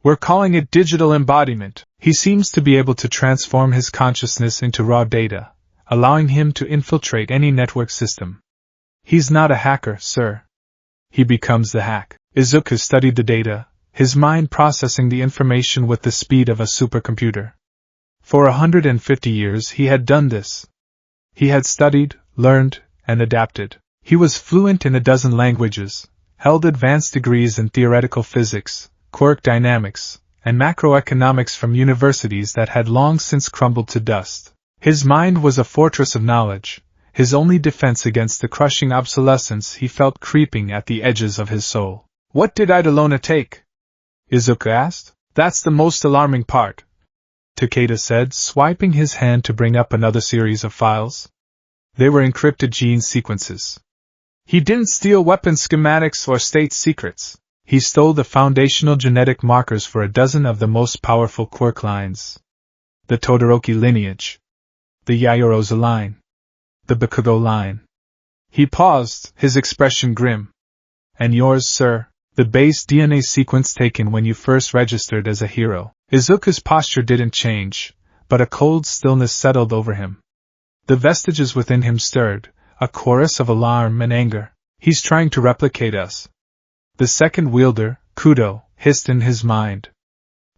"We're calling it digital embodiment. He seems to be able to transform his consciousness into raw data, allowing him to infiltrate any network system. He's not a hacker, sir. He becomes the hack." Izuku studied the data, his mind processing the information with the speed of a supercomputer. For 150 years he had done this. He had studied, learned, and adapted. He was fluent in a dozen languages, held advanced degrees in theoretical physics, quark dynamics, and macroeconomics from universities that had long since crumbled to dust. His mind was a fortress of knowledge, his only defense against the crushing obsolescence he felt creeping at the edges of his soul. "What did Idolona take?" Izuku asked. "That's the most alarming part," Takeda said, swiping his hand to bring up another series of files. They were encrypted gene sequences. "He didn't steal weapon schematics or state secrets. He stole the foundational genetic markers for a dozen of the most powerful quirk lines. The Todoroki lineage. The Yaoyorozu line. The Bakugo line." He paused, his expression grim. "And yours, sir? The base DNA sequence taken when you first registered as a hero." Izuku's posture didn't change, but a cold stillness settled over him. The vestiges within him stirred, a chorus of alarm and anger. "He's trying to replicate us." The second wielder, Kudo, hissed in his mind.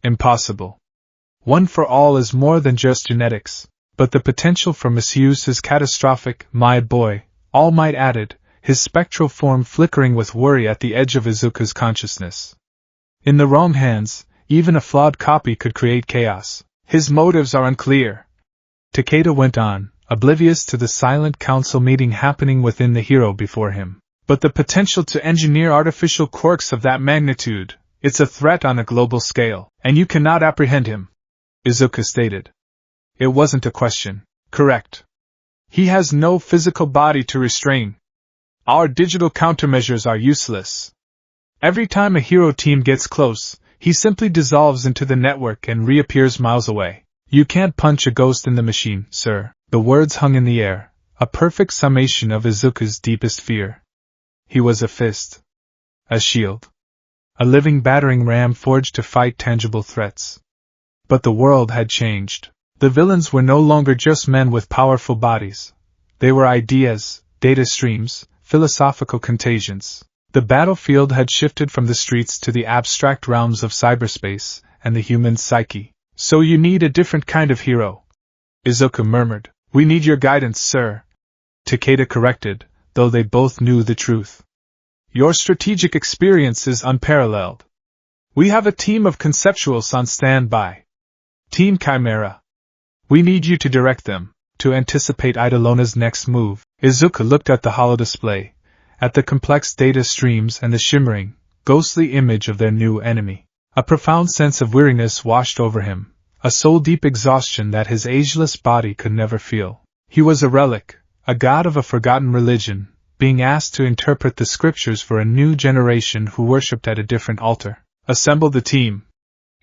"Impossible. One for all is more than just genetics, but the potential for misuse is catastrophic, my boy," All Might added, his spectral form flickering with worry at the edge of Izuku's consciousness. "In the wrong hands, even a flawed copy could create chaos. His motives are unclear." Takeda went on, oblivious to the silent council meeting happening within the hero before him. "But the potential to engineer artificial quirks of that magnitude, it's a threat on a global scale, and you cannot apprehend him," Izuku stated. It wasn't a question. "Correct. He has no physical body to restrain. Our digital countermeasures are useless. Every time a hero team gets close, he simply dissolves into the network and reappears miles away. You can't punch a ghost in the machine, sir." The words hung in the air, a perfect summation of Izuku's deepest fear. He was a fist. A shield. A living battering ram forged to fight tangible threats. But the world had changed. The villains were no longer just men with powerful bodies. They were ideas, data streams, philosophical contagions. The battlefield had shifted from the streets to the abstract realms of cyberspace and the human psyche. "So you need a different kind of hero," Izuku murmured. "We need your guidance, sir," Takeda corrected, though they both knew the truth. "Your strategic experience is unparalleled. We have a team of conceptuals on standby. Team Chimera. We need you to direct them, to anticipate Idolona's next move." Izuku looked at the holodisplay, at the complex data streams and the shimmering, ghostly image of their new enemy. A profound sense of weariness washed over him, a soul-deep exhaustion that his ageless body could never feel. He was a relic, a god of a forgotten religion, being asked to interpret the scriptures for a new generation who worshipped at a different altar. "Assemble the team,"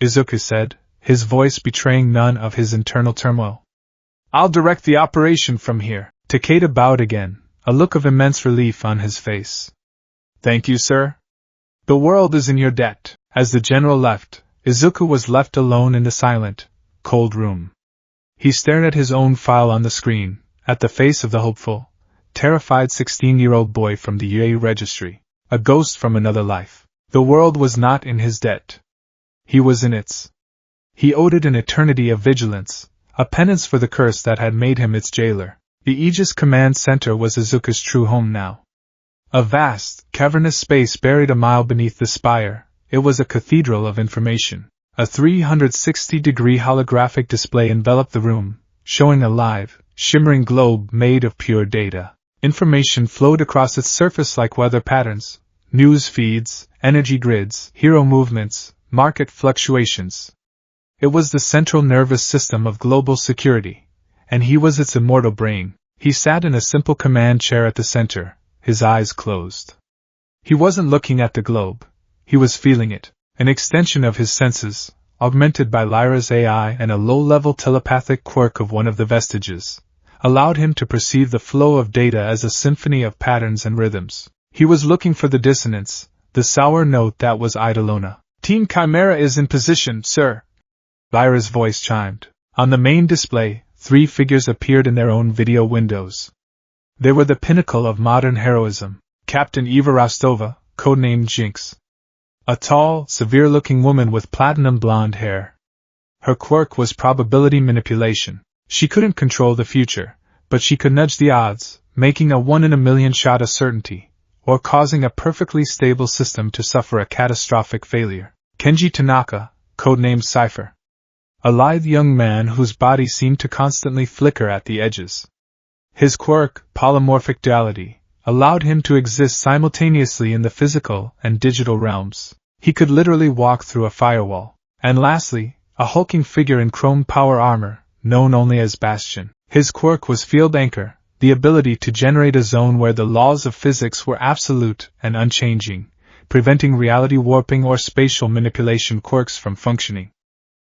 Izuku said, his voice betraying none of his internal turmoil. "I'll direct the operation from here." Takeda bowed again, a look of immense relief on his face. "Thank you, sir. The world is in your debt." As the general left, Izuku was left alone in the silent, cold room. He stared at his own file on the screen, at the face of the hopeful, terrified 16-year-old boy from the UA registry, a ghost from another life. The world was not in his debt. He was in its. He owed it an eternity of vigilance, a penance for the curse that had made him its jailer. The Aegis Command Center was Izuku's true home now. A vast, cavernous space buried a mile beneath the spire, it was a cathedral of information. A 360-degree holographic display enveloped the room, showing a live, shimmering globe made of pure data. Information flowed across its surface like weather patterns, news feeds, energy grids, hero movements, market fluctuations. It was the central nervous system of global security, and he was its immortal brain. He sat in a simple command chair at the center, his eyes closed. He wasn't looking at the globe, he was feeling it, an extension of his senses, augmented by Lyra's AI and a low-level telepathic quirk of one of the vestiges, allowed him to perceive the flow of data as a symphony of patterns and rhythms. He was looking for the dissonance, the sour note that was Eidolona. "Team Chimera is in position, sir," Lyra's voice chimed. On the main display, 3 figures appeared in their own video windows. They were the pinnacle of modern heroism. Captain Eva Rostova, codenamed Jinx. A tall, severe-looking woman with platinum blonde hair. Her quirk was probability manipulation. She couldn't control the future, but she could nudge the odds, making a 1-in-a-million shot a certainty, or causing a perfectly stable system to suffer a catastrophic failure. Kenji Tanaka, codenamed Cypher. A lithe young man whose body seemed to constantly flicker at the edges. His quirk, polymorphic duality, allowed him to exist simultaneously in the physical and digital realms. He could literally walk through a firewall. And lastly, a hulking figure in chrome power armor, known only as Bastion. His quirk was Field Anchor, the ability to generate a zone where the laws of physics were absolute and unchanging, preventing reality warping or spatial manipulation quirks from functioning.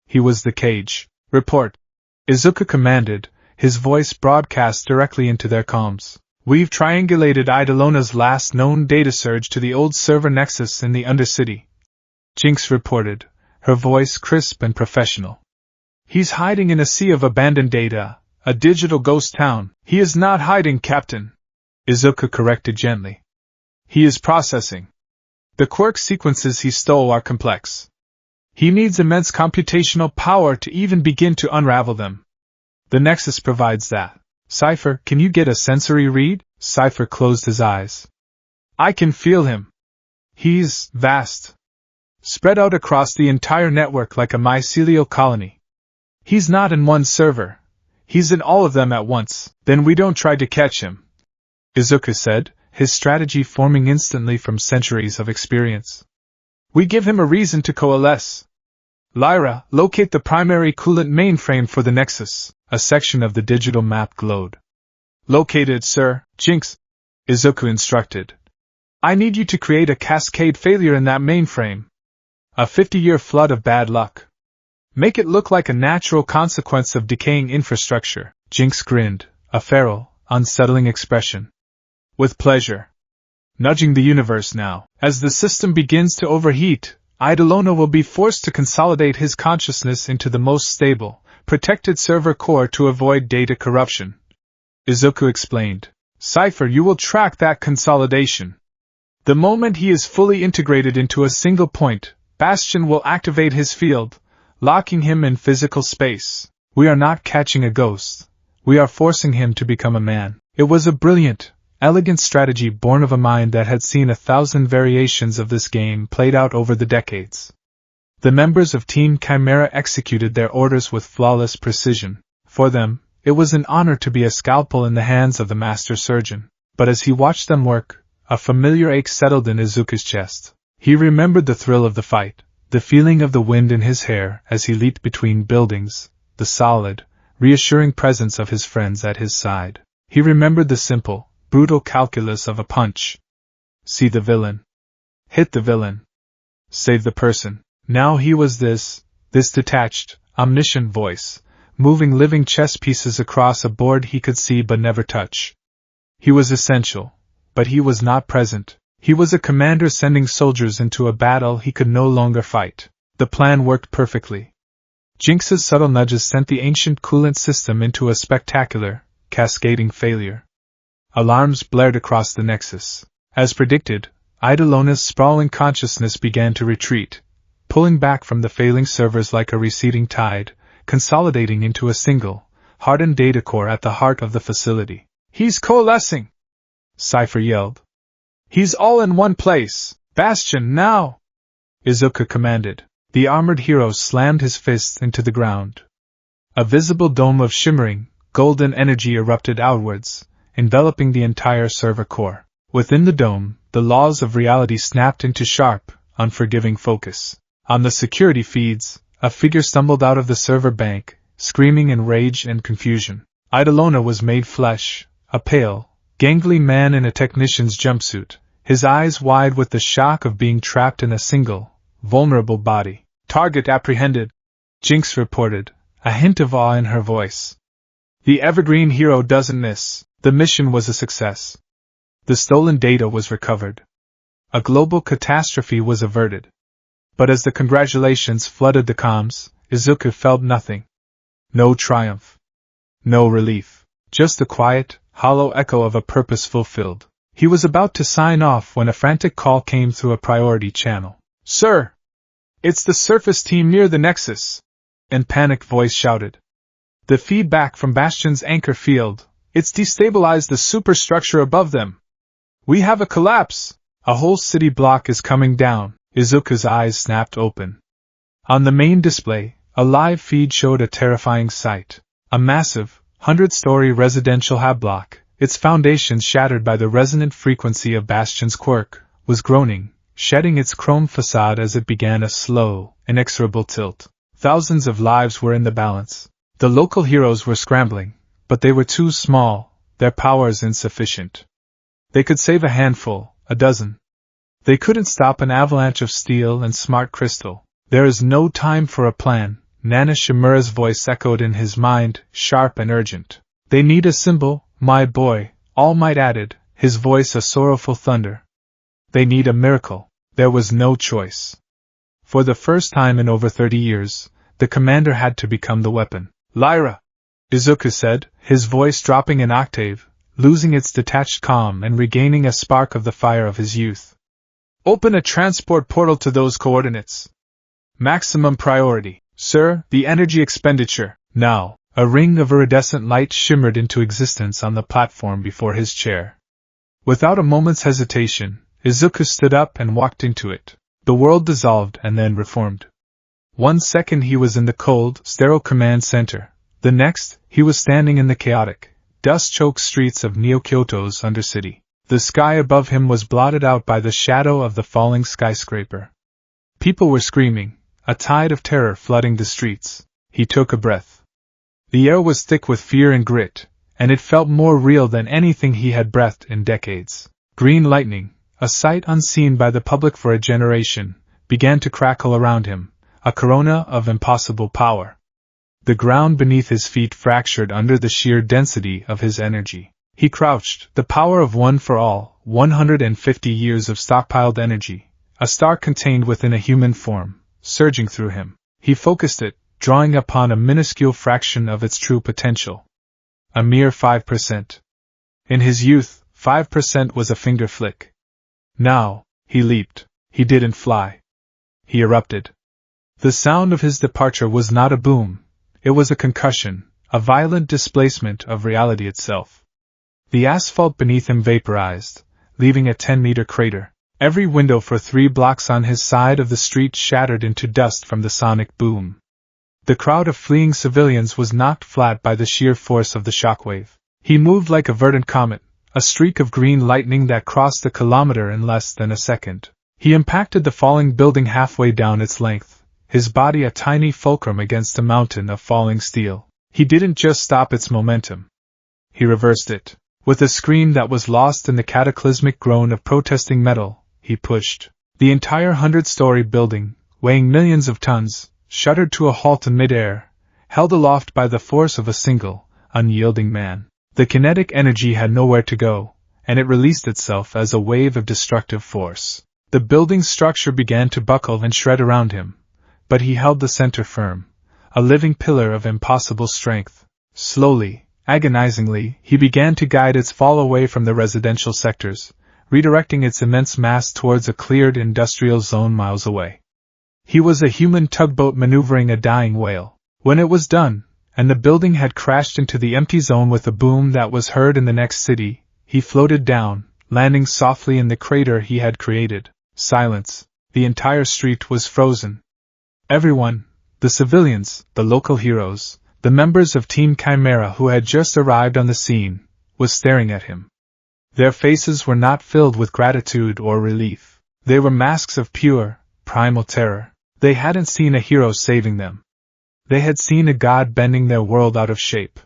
He was the cage. "Report," Izuku commanded, his voice broadcast directly into their comms. "We've triangulated Eidolona's last known data surge to the old server nexus in the Undercity," Jinx reported, her voice crisp and professional. "He's hiding in a sea of abandoned data, a digital ghost town." "He is not hiding, Captain," Izuku corrected gently. "He is processing. The quirk sequences he stole are complex. He needs immense computational power to even begin to unravel them. The Nexus provides that." "Cypher, can you get a sensory read?" Cypher closed his eyes. "I can feel him. He's vast. Spread out across the entire network like a mycelial colony. He's not in one server. He's in all of them at once." "Then we don't try to catch him," Izuku said, his strategy forming instantly from centuries of experience. "We give him a reason to coalesce. Lyra, locate the primary coolant mainframe for the Nexus." A section of the digital map glowed. "Located, sir." "Jinx," Izuku instructed. "I need you to create a cascade failure in that mainframe. A 50-year flood of bad luck. Make it look like a natural consequence of decaying infrastructure." Jinx grinned, a feral, unsettling expression. "With pleasure. Nudging the universe now. As the system begins to overheat, Eidolona will be forced to consolidate his consciousness into the most stable, protected server core to avoid data corruption," Izuku explained. "Cypher, you will track that consolidation. The moment he is fully integrated into a single point, Bastion will activate his field, locking him in physical space. We are not catching a ghost. We are forcing him to become a man." It was a brilliant, elegant strategy born of a mind that had seen 1,000 variations of this game played out over the decades. The members of Team Chimera executed their orders with flawless precision. For them, it was an honor to be a scalpel in the hands of the master surgeon. But as he watched them work, a familiar ache settled in Izuku's chest. He remembered the thrill of the fight, the feeling of the wind in his hair as he leaped between buildings, the solid, reassuring presence of his friends at his side. He remembered the simple, brutal calculus of a punch. See the villain. Hit the villain. Save the person. Now he was this detached, omniscient voice, moving living chess pieces across a board he could see but never touch. He was essential, but he was not present. He was a commander sending soldiers into a battle he could no longer fight. The plan worked perfectly. Jinx's subtle nudges sent the ancient coolant system into a spectacular, cascading failure. Alarms blared across the Nexus. As predicted, Idolona's sprawling consciousness began to retreat, pulling back from the failing servers like a receding tide, consolidating into a single, hardened data core at the heart of the facility. "He's coalescing!" Cypher yelled. "He's all in one place! Bastion, now!" Izuku commanded. The armored hero slammed his fists into the ground. A visible dome of shimmering, golden energy erupted outwards, enveloping the entire server core. Within the dome, the laws of reality snapped into sharp, unforgiving focus. On the security feeds, a figure stumbled out of the server bank, screaming in rage and confusion. Idolona was made flesh, a pale, gangly man in a technician's jumpsuit, his eyes wide with the shock of being trapped in a single, vulnerable body. "Target apprehended," Jinx reported, a hint of awe in her voice. "The Evergreen hero doesn't miss." The mission was a success. The stolen data was recovered. A global catastrophe was averted. But as the congratulations flooded the comms, Izuku felt nothing. No triumph. No relief. Just the quiet, hollow echo of a purpose fulfilled. He was about to sign off when a frantic call came through a priority channel. "Sir! It's the surface team near the Nexus!" An panicked voice shouted. "The feedback from Bastion's anchor field, it's destabilized the superstructure above them. We have a collapse! A whole city block is coming down." Izuku's eyes snapped open. On the main display, a live feed showed a terrifying sight. A massive, 100-story residential hab block, its foundations shattered by the resonant frequency of Bastion's quirk, was groaning, shedding its chrome facade as it began a slow, inexorable tilt. Thousands of lives were in the balance. The local heroes were scrambling, but they were too small, their powers insufficient. They could save a handful, a dozen. They couldn't stop an avalanche of steel and smart crystal. "There is no time for a plan," Nana Shimura's voice echoed in his mind, sharp and urgent. "They need a symbol, my boy," All Might added, his voice a sorrowful thunder. "They need a miracle." There was no choice. For the first time in over 30 years, the commander had to become the weapon. "Lyra!" Izuku said, his voice dropping an octave, losing its detached calm and regaining a spark of the fire of his youth. "Open a transport portal to those coordinates. Maximum priority." "Sir, the energy expenditure." Now, a ring of iridescent light shimmered into existence on the platform before his chair. Without a moment's hesitation, Izuku stood up and walked into it. The world dissolved and then reformed. 1 second he was in the cold, sterile command center. The next, he was standing in the chaotic, dust-choked streets of Neo-Kyoto's undercity. The sky above him was blotted out by the shadow of the falling skyscraper. People were screaming, a tide of terror flooding the streets. He took a breath. The air was thick with fear and grit, and it felt more real than anything he had breathed in decades. Green lightning, a sight unseen by the public for a generation, began to crackle around him, a corona of impossible power. The ground beneath his feet fractured under the sheer density of his energy. He crouched, the power of one for all, 150 years of stockpiled energy, a star contained within a human form, surging through him. He focused it, drawing upon a minuscule fraction of its true potential. A mere 5%. In his youth, 5% was a finger flick. Now, he leaped. He didn't fly. He erupted. The sound of his departure was not a boom. It was a concussion, a violent displacement of reality itself. The asphalt beneath him vaporized, leaving a 10-meter crater. Every window for 3 blocks on his side of the street shattered into dust from the sonic boom. The crowd of fleeing civilians was knocked flat by the sheer force of the shockwave. He moved like a verdant comet, a streak of green lightning that crossed the kilometer in less than a second. He impacted the falling building halfway down its length, his body a tiny fulcrum against a mountain of falling steel. He didn't just stop its momentum. He reversed it. With a scream that was lost in the cataclysmic groan of protesting metal, he pushed. The entire 100-story building, weighing millions of tons, shuddered to a halt in midair, held aloft by the force of a single, unyielding man. The kinetic energy had nowhere to go, and it released itself as a wave of destructive force. The building's structure began to buckle and shred around him, but he held the center firm, a living pillar of impossible strength. Slowly, agonizingly, he began to guide its fall away from the residential sectors, redirecting its immense mass towards a cleared industrial zone miles away. He was a human tugboat maneuvering a dying whale. When it was done, and the building had crashed into the empty zone with a boom that was heard in the next city, he floated down, landing softly in the crater he had created. Silence. The entire street was frozen. Everyone, the civilians, the local heroes, the members of Team Chimera who had just arrived on the scene, was staring at him. Their faces were not filled with gratitude or relief. They were masks of pure, primal terror. They hadn't seen a hero saving them. They had seen a god bending their world out of shape.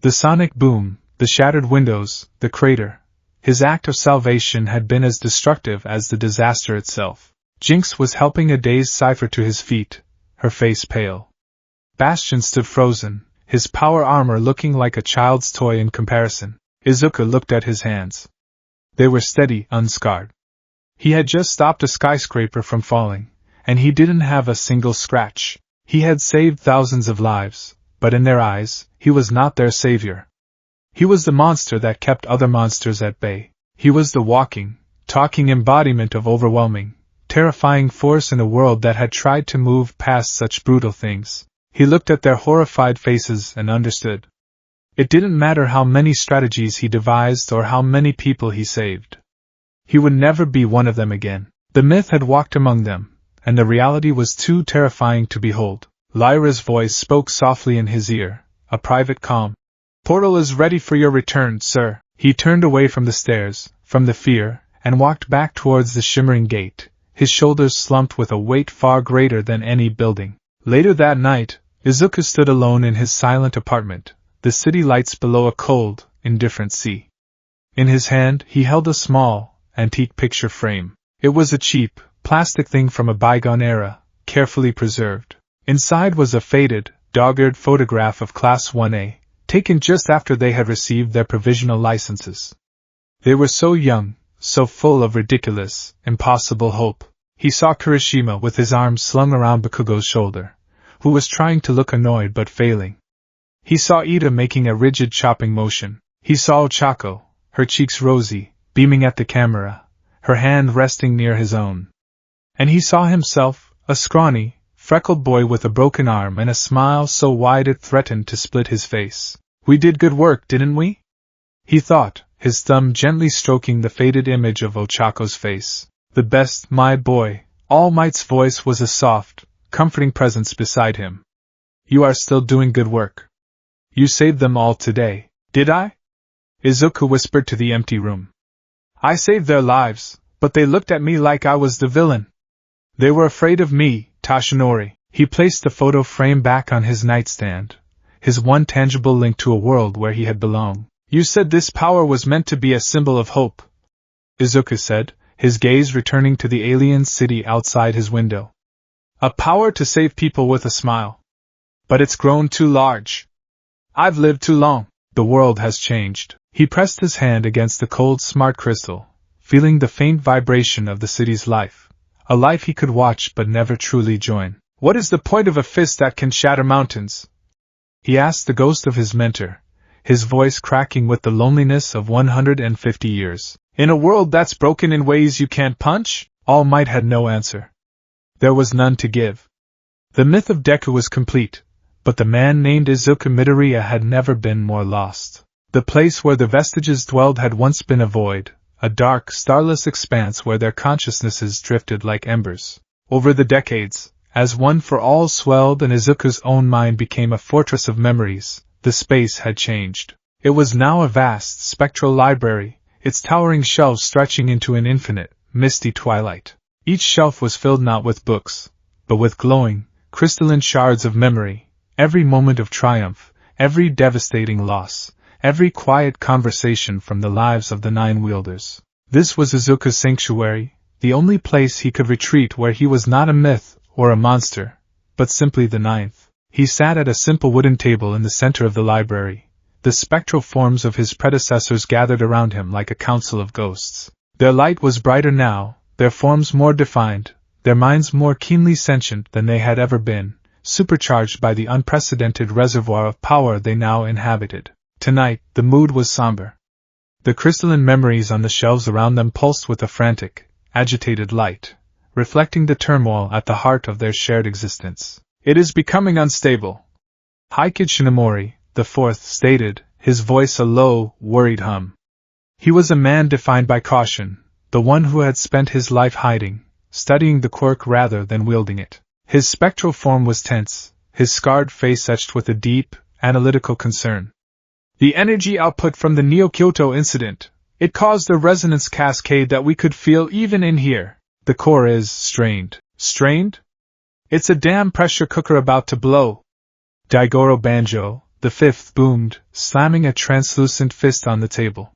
The sonic boom, the shattered windows, the crater. His act of salvation had been as destructive as the disaster itself. Jinx was helping a dazed Cypher to his feet, her face pale. Bastion stood frozen, his power armor looking like a child's toy in comparison. Izuku looked at his hands. They were steady, unscarred. He had just stopped a skyscraper from falling, and he didn't have a single scratch. He had saved thousands of lives, but in their eyes, he was not their savior. He was the monster that kept other monsters at bay. He was the walking, talking embodiment of overwhelming, terrifying force in a world that had tried to move past such brutal things. He looked at their horrified faces and understood. It didn't matter how many strategies he devised or how many people he saved. He would never be one of them again. The myth had walked among them, and the reality was too terrifying to behold. Lyra's voice spoke softly in his ear, a private calm. "Portal is ready for your return, sir." He turned away from the stairs, from the fear, and walked back towards the shimmering gate, his shoulders slumped with a weight far greater than any building. Later that night, Izuku stood alone in his silent apartment, the city lights below a cold, indifferent sea. In his hand, he held a small, antique picture frame. It was a cheap, plastic thing from a bygone era, carefully preserved. Inside was a faded, dog-eared photograph of Class 1A, taken just after they had received their provisional licenses. They were so young, so full of ridiculous, impossible hope. He saw Kirishima with his arms slung around Bakugo's shoulder, who was trying to look annoyed but failing. He saw Ida making a rigid chopping motion. He saw Ochako, her cheeks rosy, beaming at the camera, her hand resting near his own. And he saw himself, a scrawny, freckled boy with a broken arm and a smile so wide it threatened to split his face. "We did good work, didn't we?" he thought, his thumb gently stroking the faded image of Ochako's face. "The best, my boy." All Might's voice was a soft, comforting presence beside him. "You are still doing good work. You saved them all today." "Did I?" Izuku whispered to the empty room. "I saved their lives, but they looked at me like I was the villain. They were afraid of me, Tashinori." He placed the photo frame back on his nightstand, his one tangible link to a world where he had belonged. "You said this power was meant to be a symbol of hope," Izuku said, his gaze returning to the alien city outside his window. "A power to save people with a smile. But it's grown too large. I've lived too long. The world has changed." He pressed his hand against the cold smart crystal, feeling the faint vibration of the city's life, a life he could watch but never truly join. "What is the point of a fist that can shatter mountains?" he asked the ghost of his mentor, his voice cracking with the loneliness of 150 years. "In a world that's broken in ways you can't punch?" All Might had no answer. There was none to give. The myth of Deku was complete, but the man named Izuku Midoriya had never been more lost. The place where the vestiges dwelled had once been a void, a dark, starless expanse where their consciousnesses drifted like embers. Over the decades, as One for All swelled and Izuku's own mind became a fortress of memories, the space had changed. It was now a vast, spectral library, its towering shelves stretching into an infinite, misty twilight. Each shelf was filled not with books, but with glowing, crystalline shards of memory, every moment of triumph, every devastating loss, every quiet conversation from the lives of the Nine Wielders. This was Izuku's sanctuary, the only place he could retreat where he was not a myth or a monster, but simply the ninth. He sat at a simple wooden table in the center of the library. The spectral forms of his predecessors gathered around him like a council of ghosts. Their light was brighter now, their forms more defined, their minds more keenly sentient than they had ever been, supercharged by the unprecedented reservoir of power they now inhabited. Tonight, the mood was somber. The crystalline memories on the shelves around them pulsed with a frantic, agitated light, reflecting the turmoil at the heart of their shared existence. "It is becoming unstable," Haikid Shinomori, the fourth, stated, his voice a low, worried hum. He was a man defined by caution, the one who had spent his life hiding, studying the quirk rather than wielding it. His spectral form was tense, his scarred face etched with a deep, analytical concern. "The energy output from the Neo-Kyoto incident, it caused a resonance cascade that we could feel even in here. The core is strained." "Strained? It's a damn pressure cooker about to blow." Daigoro Banjo, the fifth, boomed, slamming a translucent fist on the table.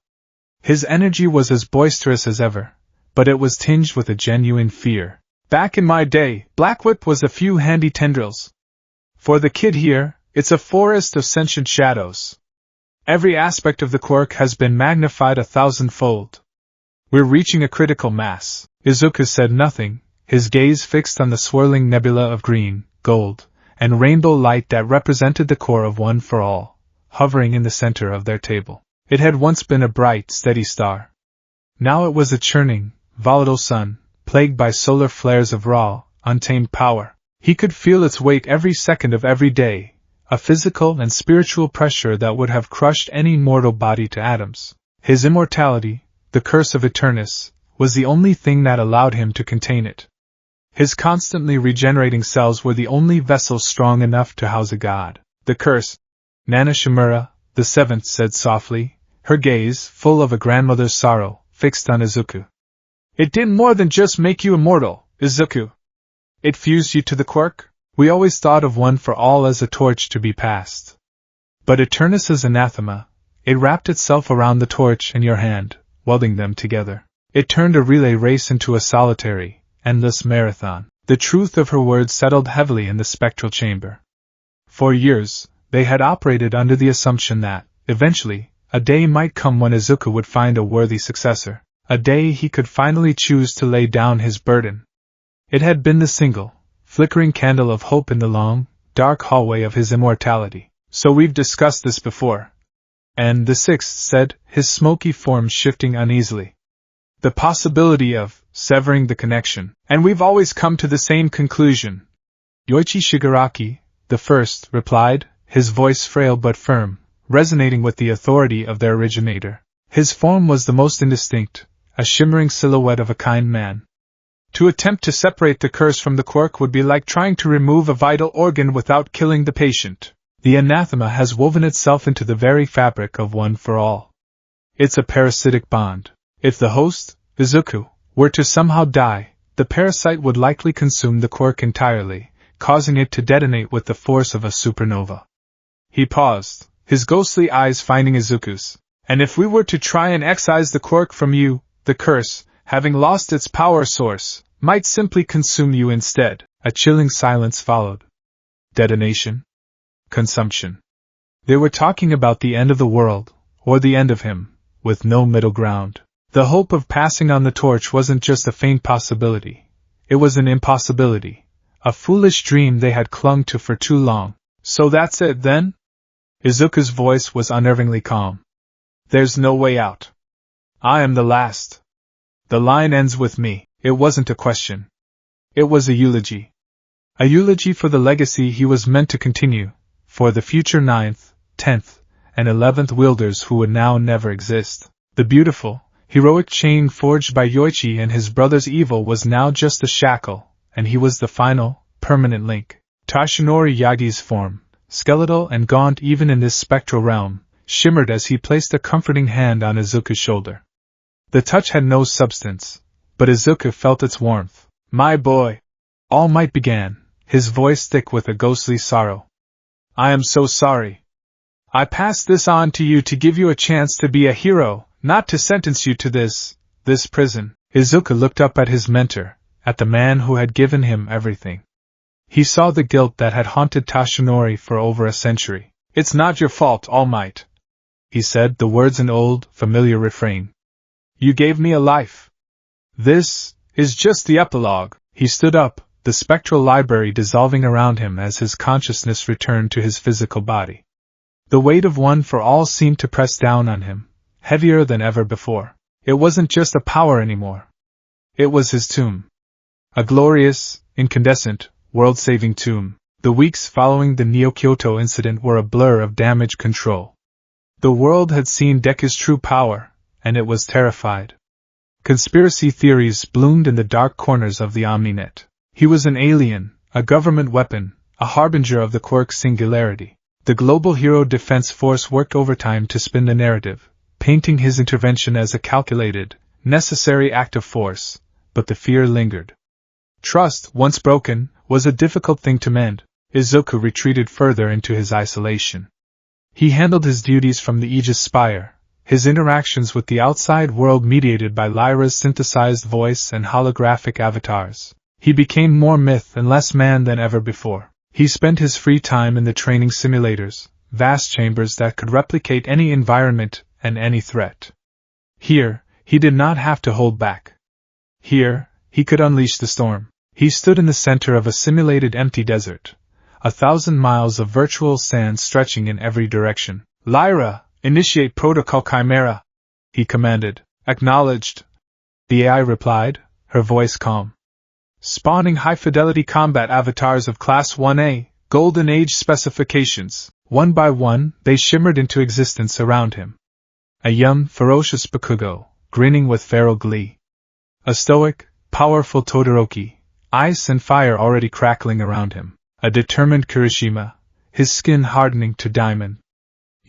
His energy was as boisterous as ever, but it was tinged with a genuine fear. "Back in my day, Blackwhip was a few handy tendrils. For the kid here, it's a forest of sentient shadows. Every aspect of the quirk has been magnified 1,000-fold. We're reaching a critical mass." Izuku said nothing, his gaze fixed on the swirling nebula of green, gold, and rainbow light that represented the core of One for All, hovering in the center of their table. It had once been a bright, steady star. Now it was a churning, volatile sun, plagued by solar flares of raw, untamed power. He could feel its weight every second of every day, a physical and spiritual pressure that would have crushed any mortal body to atoms. His immortality, the curse of Eternus, was the only thing that allowed him to contain it. His constantly regenerating cells were the only vessels strong enough to house a god. "The curse," Nana Shimura, the seventh, said softly, her gaze, full of a grandmother's sorrow, fixed on Izuku. "It did more than just make you immortal, Izuku. It fused you to the quirk. We always thought of One for All as a torch to be passed. But Eternus's anathema, it wrapped itself around the torch and your hand, welding them together. It turned a relay race into a solitary, endless marathon." The truth of her words settled heavily in the spectral chamber. For years, they had operated under the assumption that, eventually, a day might come when Izuku would find a worthy successor, a day he could finally choose to lay down his burden. It had been the single, flickering candle of hope in the long, dark hallway of his immortality. "So we've discussed this before." And the sixth said, his smoky form shifting uneasily. "The possibility of severing the connection. And we've always come to the same conclusion." Yoichi Shigaraki, the first, replied, his voice frail but firm, resonating with the authority of their originator. His form was the most indistinct, a shimmering silhouette of a kind man. "To attempt to separate the curse from the quirk would be like trying to remove a vital organ without killing the patient. The anathema has woven itself into the very fabric of One for All. It's a parasitic bond. If the host, Izuku, were to somehow die, the parasite would likely consume the quirk entirely, causing it to detonate with the force of a supernova." He paused, his ghostly eyes finding Izuku's. "And if we were to try and excise the quirk from you, the curse, having lost its power source, might simply consume you instead." A chilling silence followed. Detonation? Consumption. They were talking about the end of the world, or the end of him, with no middle ground. The hope of passing on the torch wasn't just a faint possibility. It was an impossibility, a foolish dream they had clung to for too long. "So that's it, then?" Izuku's voice was unnervingly calm. "There's no way out. I am the last. The line ends with me." It wasn't a question. It was a eulogy. A eulogy for the legacy he was meant to continue, for the future 9th, 10th, and 11th wielders who would now never exist. The beautiful, heroic chain forged by Yoichi and his brother's evil was now just a shackle, and he was the final, permanent link. Tashinori Yagi's form, skeletal and gaunt even in this spectral realm, shimmered as he placed a comforting hand on Izuku's shoulder. The touch had no substance, but Izuku felt its warmth. My boy. All Might began, his voice thick with a ghostly sorrow. I am so sorry. I passed this on to you to give you a chance to be a hero, not to sentence you to this prison. Izuku looked up at his mentor, at the man who had given him everything. He saw the guilt that had haunted Tashinori for over a century. It's not your fault, All Might, he said, the words an old, familiar refrain. You gave me a life. This is just the epilogue. He stood up, the spectral library dissolving around him as his consciousness returned to his physical body. The weight of One for All seemed to press down on him, heavier than ever before. It wasn't just a power anymore. It was his tomb. A glorious, incandescent, world-saving tomb. The weeks following the Neo-Kyoto incident were a blur of damage control. The world had seen Deku's true power, and it was terrified. Conspiracy theories bloomed in the dark corners of the OmniNet. He was an alien, a government weapon, a harbinger of the Quirk's singularity. The Global Hero Defense Force worked overtime to spin the narrative, painting his intervention as a calculated, necessary act of force, but the fear lingered. Trust, once broken, was a difficult thing to mend. Izuku retreated further into his isolation. He handled his duties from the Aegis Spire, his interactions with the outside world mediated by Lyra's synthesized voice and holographic avatars. He became more myth and less man than ever before. He spent his free time in the training simulators, vast chambers that could replicate any environment and any threat. Here, he did not have to hold back. Here, he could unleash the storm. He stood in the center of a simulated empty desert, 1,000 miles of virtual sand stretching in every direction. Lyra, initiate Protocol Chimera, he commanded. Acknowledged. The AI replied, her voice calm. Spawning high-fidelity combat avatars of Class 1A, Golden Age specifications. One by one, they shimmered into existence around him. A young, ferocious Bakugo, grinning with feral glee. A stoic, powerful Todoroki, ice and fire already crackling around him. A determined Kirishima, his skin hardening to diamond.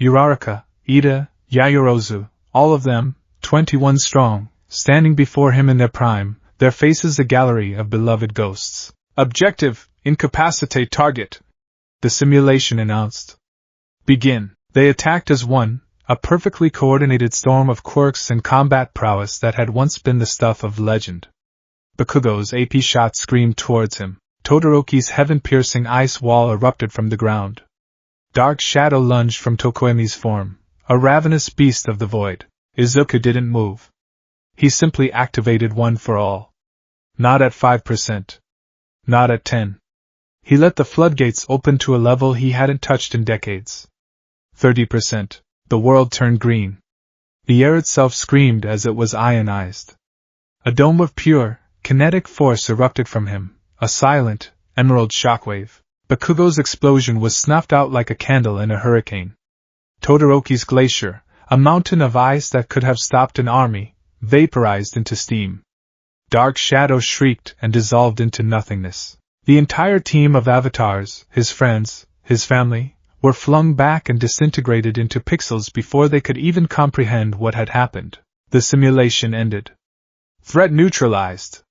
Uraraka, Ida, Yayorozu, all of them, 21 strong, standing before him in their prime, their faces a gallery of beloved ghosts. Objective, incapacitate target, the simulation announced. Begin. They attacked as one, a perfectly coordinated storm of quirks and combat prowess that had once been the stuff of legend. Bakugo's AP shot screamed towards him. Todoroki's heaven-piercing ice wall erupted from the ground. Dark shadow lunged from Tokoemi's form, a ravenous beast of the void. Izuku didn't move. He simply activated One for All. Not at 5%. Not at 10. He let the floodgates open to a level he hadn't touched in decades. 30%. The world turned green. The air itself screamed as it was ionized. A dome of pure, kinetic force erupted from him, a silent, emerald shockwave. Bakugo's explosion was snuffed out like a candle in a hurricane. Todoroki's glacier, a mountain of ice that could have stopped an army, vaporized into steam. Dark shadow shrieked and dissolved into nothingness. The entire team of avatars, his friends, his family, were flung back and disintegrated into pixels before they could even comprehend what had happened. The simulation ended. Threat neutralized.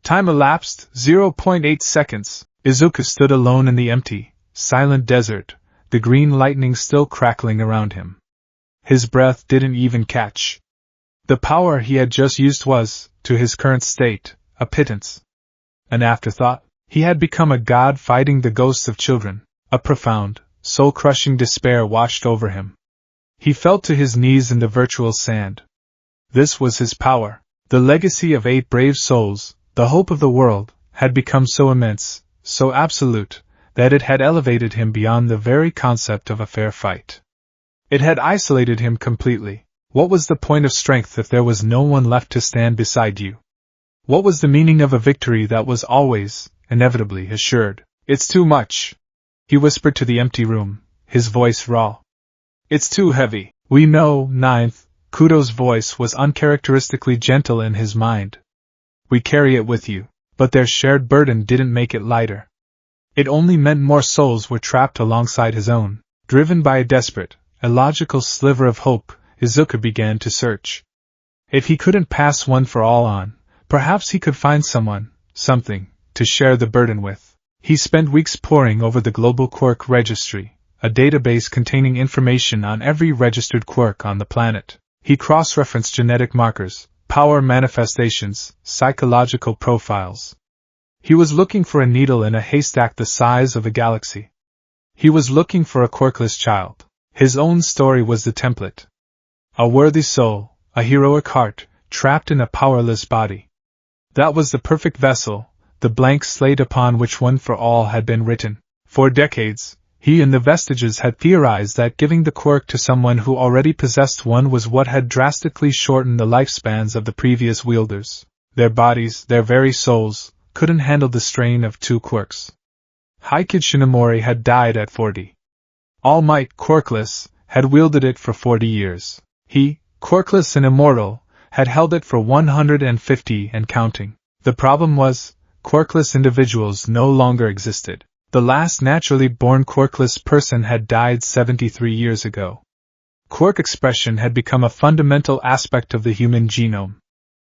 Time elapsed, 0.8 seconds. Izuku stood alone in the empty, silent desert, the green lightning still crackling around him. His breath didn't even catch. The power he had just used was, to his current state, a pittance. An afterthought. He had become a god fighting the ghosts of children. A profound, soul-crushing despair washed over him. He fell to his knees in the virtual sand. This was his power. The legacy of 8 brave souls, the hope of the world, had become so immense, so absolute, that it had elevated him beyond the very concept of a fair fight. It had isolated him completely. What was the point of strength if there was no one left to stand beside you? What was the meaning of a victory that was always, inevitably assured? It's too much, he whispered to the empty room, his voice raw. It's too heavy. We know, Ninth. Kudo's voice was uncharacteristically gentle in his mind. We carry it with you. But their shared burden didn't make it lighter. It only meant more souls were trapped alongside his own. Driven by a desperate, illogical sliver of hope, Izuku began to search. If he couldn't pass One for All on, perhaps he could find someone, something to share the burden with. He spent weeks poring over the Global Quark Registry, a database containing information on every registered quark on the planet. He cross-referenced genetic markers, power manifestations, psychological profiles. He was looking for a needle in a haystack the size of a galaxy. He was looking for a quarkless child. His own story was the template. A worthy soul, a heroic heart, trapped in a powerless body. That was the perfect vessel, the blank slate upon which One for All had been written. For decades, he and the Vestiges had theorized that giving the quirk to someone who already possessed one was what had drastically shortened the lifespans of the previous wielders. Their bodies, their very souls, couldn't handle the strain of two quirks. Heike Shinomori had died at 40. All Might, quirkless, had wielded it for 40 years. He, quirkless and immortal, had held it for 150 and counting. The problem was, quirkless individuals no longer existed. The last naturally born quirkless person had died 73 years ago. Quirk expression had become a fundamental aspect of the human genome.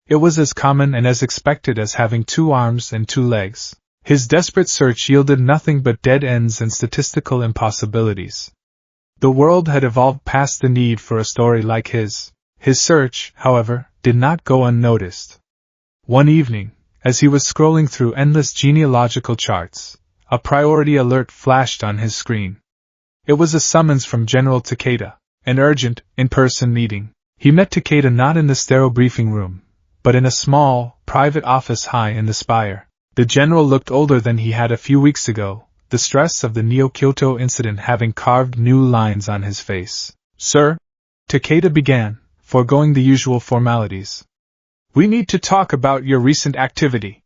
It was as common and as expected as having 2 arms and 2 legs. His desperate search yielded nothing but dead ends and statistical impossibilities. The world had evolved past the need for a story like his. His search, however, did not go unnoticed. One evening, as he was scrolling through endless genealogical charts, a priority alert flashed on his screen. It was a summons from General Takeda, an urgent, in-person meeting. He met Takeda not in the sterile briefing room, but in a small, private office high in the spire. The general looked older than he had a few weeks ago, the stress of the Neo-Kyoto incident having carved new lines on his face. "Sir," Takeda began, foregoing the usual formalities. "We need to talk about your recent activity."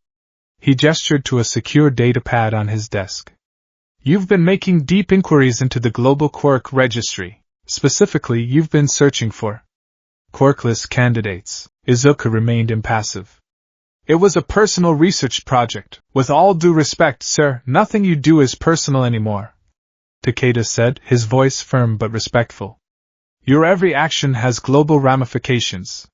He gestured to a secure datapad on his desk. "You've been making deep inquiries into the Global Quark Registry. Specifically, you've been searching for quirkless candidates." Izuku remained impassive. "It was a personal research project. With all due respect, sir, nothing you do is personal anymore," Takeda said, his voice firm but respectful. "Your every action has global ramifications.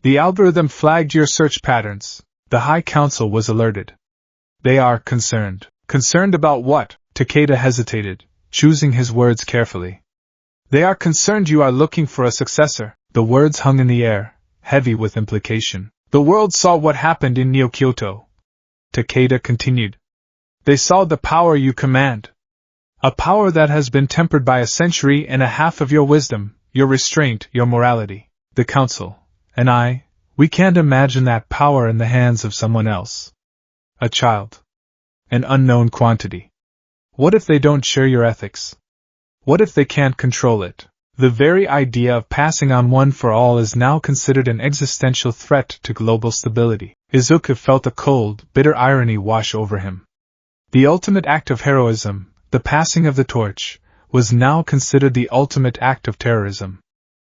The algorithm flagged your search patterns." The High Council was alerted. "They are concerned." "Concerned about what?" Takeda hesitated, choosing his words carefully. "They are concerned you are looking for a successor." The words hung in the air, heavy with implication. "The world saw what happened in Neo-Kyoto," Takeda continued. "They saw the power you command. A power that has been tempered by a century and a half of your wisdom, your restraint, your morality. The Council, and I, we can't imagine that power in the hands of someone else. A child. An unknown quantity. What if they don't share your ethics? What if they can't control it? The very idea of passing on One for All is now considered an existential threat to global stability." Izuku felt a cold, bitter irony wash over him. The ultimate act of heroism, the passing of the torch, was now considered the ultimate act of terrorism.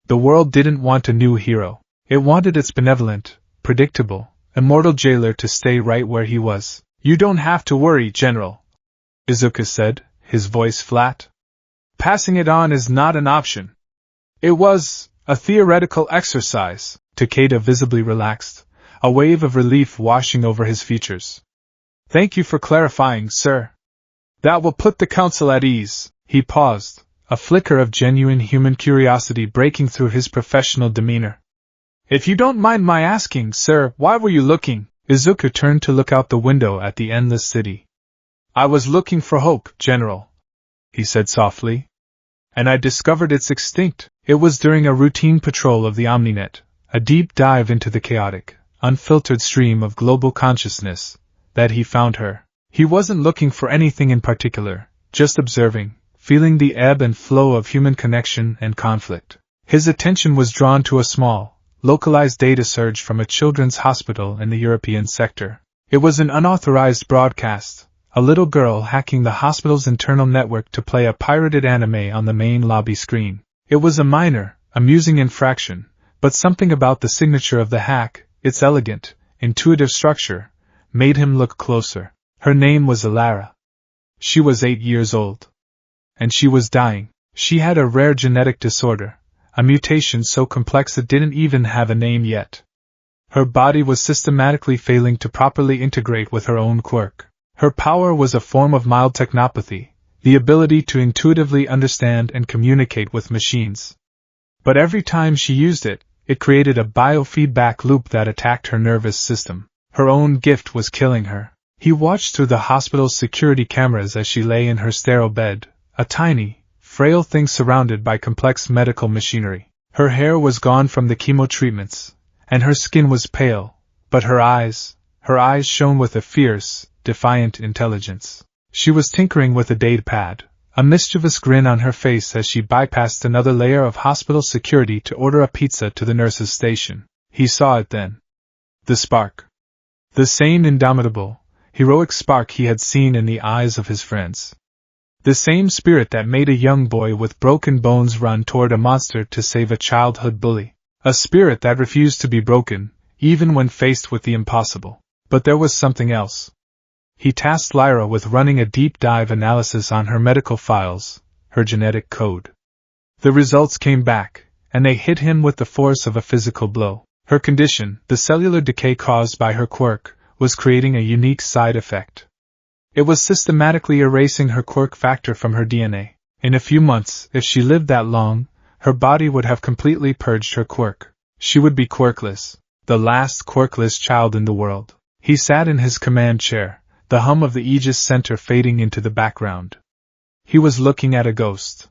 The world didn't want a new hero. It wanted its benevolent, predictable, immortal jailer to stay right where he was. "You don't have to worry, General," Izuku said, his voice flat. "Passing it on is not an option. It was a theoretical exercise." Takeda visibly relaxed, a wave of relief washing over his features. "Thank you for clarifying, sir. That will put the Council at ease." He paused, a flicker of genuine human curiosity breaking through his professional demeanor. "If you don't mind my asking, sir, why were you looking?" Izuku turned to look out the window at the endless city. "I was looking for hope, General," he said softly. "And I discovered it's extinct." It was during a routine patrol of the OmniNet, a deep dive into the chaotic, unfiltered stream of global consciousness, that he found her. He wasn't looking for anything in particular, just observing, feeling the ebb and flow of human connection and conflict. His attention was drawn to a small, localized data surge from a children's hospital in the European sector. It was an unauthorized broadcast, a little girl hacking the hospital's internal network to play a pirated anime on the main lobby screen. It was a minor, amusing infraction, but something about the signature of the hack, its elegant, intuitive structure, made him look closer. Her name was Alara. She was 8 years old. And she was dying. She had a rare genetic disorder, a mutation so complex it didn't even have a name yet. Her body was systematically failing to properly integrate with her own quirk. Her power was a form of mild technopathy, the ability to intuitively understand and communicate with machines. But every time she used it, it created a biofeedback loop that attacked her nervous system. Her own gift was killing her. He watched through the hospital's security cameras as she lay in her sterile bed, a tiny, frail thing surrounded by complex medical machinery. Her hair was gone from the chemo treatments, and her skin was pale, but her eyes shone with a fierce, defiant intelligence. She was tinkering with a date pad, a mischievous grin on her face as she bypassed another layer of hospital security to order a pizza to the nurse's station. He saw it then. The spark. The same indomitable, heroic spark he had seen in the eyes of his friends. The same spirit that made a young boy with broken bones run toward a monster to save a childhood bully. A spirit that refused to be broken, even when faced with the impossible. But there was something else. He tasked Lyra with running a deep dive analysis on her medical files, her genetic code. The results came back, and they hit him with the force of a physical blow. Her condition, the cellular decay caused by her quirk, was creating a unique side effect. It was systematically erasing her quirk factor from her DNA. In a few months, if she lived that long, her body would have completely purged her quirk. She would be quirkless, the last quirkless child in the world. He sat in his command chair, the hum of the Aegis Center fading into the background. He was looking at a ghost.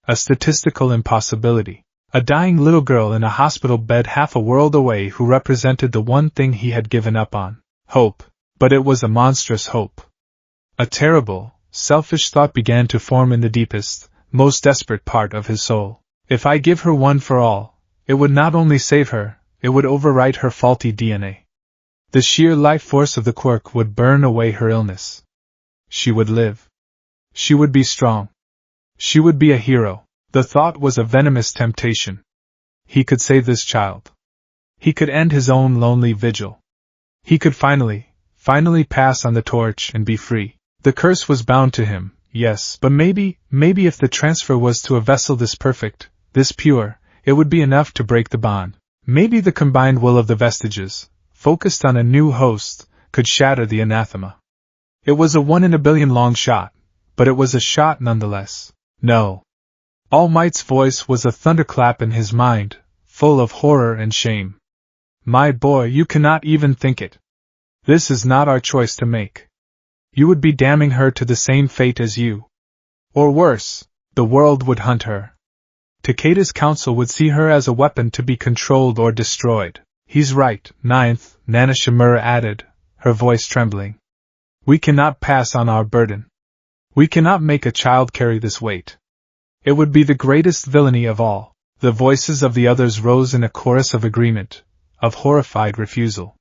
A statistical impossibility. A dying little girl in a hospital bed half a world away who represented the one thing he had given up on. Hope. But it was a monstrous hope. A terrible, selfish thought began to form in the deepest, most desperate part of his soul. If I give her one for all, it would not only save her, it would overwrite her faulty DNA. The sheer life force of the quirk would burn away her illness. She would live. She would be strong. She would be a hero. The thought was a venomous temptation. He could save this child. He could end his own lonely vigil. He could finally pass on the torch and be free. The curse was bound to him, yes, but maybe if the transfer was to a vessel this perfect, this pure, it would be enough to break the bond. Maybe the combined will of the vestiges, focused on a new host, could shatter the anathema. It was a 1 in a billion long shot, but it was a shot nonetheless. No. All Might's voice was a thunderclap in his mind, full of horror and shame. My boy, you cannot even think it. This is not our choice to make. You would be damning her to the same fate as you. Or worse, the world would hunt her. Takeda's council would see her as a weapon to be controlled or destroyed. He's right, Ninth, Nana Shimura added, her voice trembling. We cannot pass on our burden. We cannot make a child carry this weight. It would be the greatest villainy of all. The voices of the others rose in a chorus of agreement, of horrified refusal.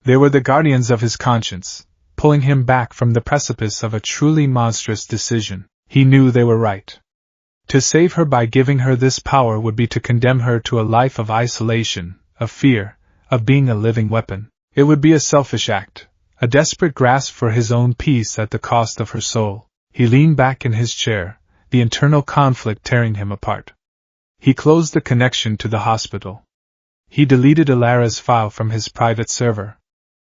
They were the guardians of his conscience, pulling him back from the precipice of a truly monstrous decision. He knew they were right. To save her by giving her this power would be to condemn her to a life of isolation, of fear, of being a living weapon. It would be a selfish act, a desperate grasp for his own peace at the cost of her soul. He leaned back in his chair, the internal conflict tearing him apart. He closed the connection to the hospital. He deleted Alara's file from his private server.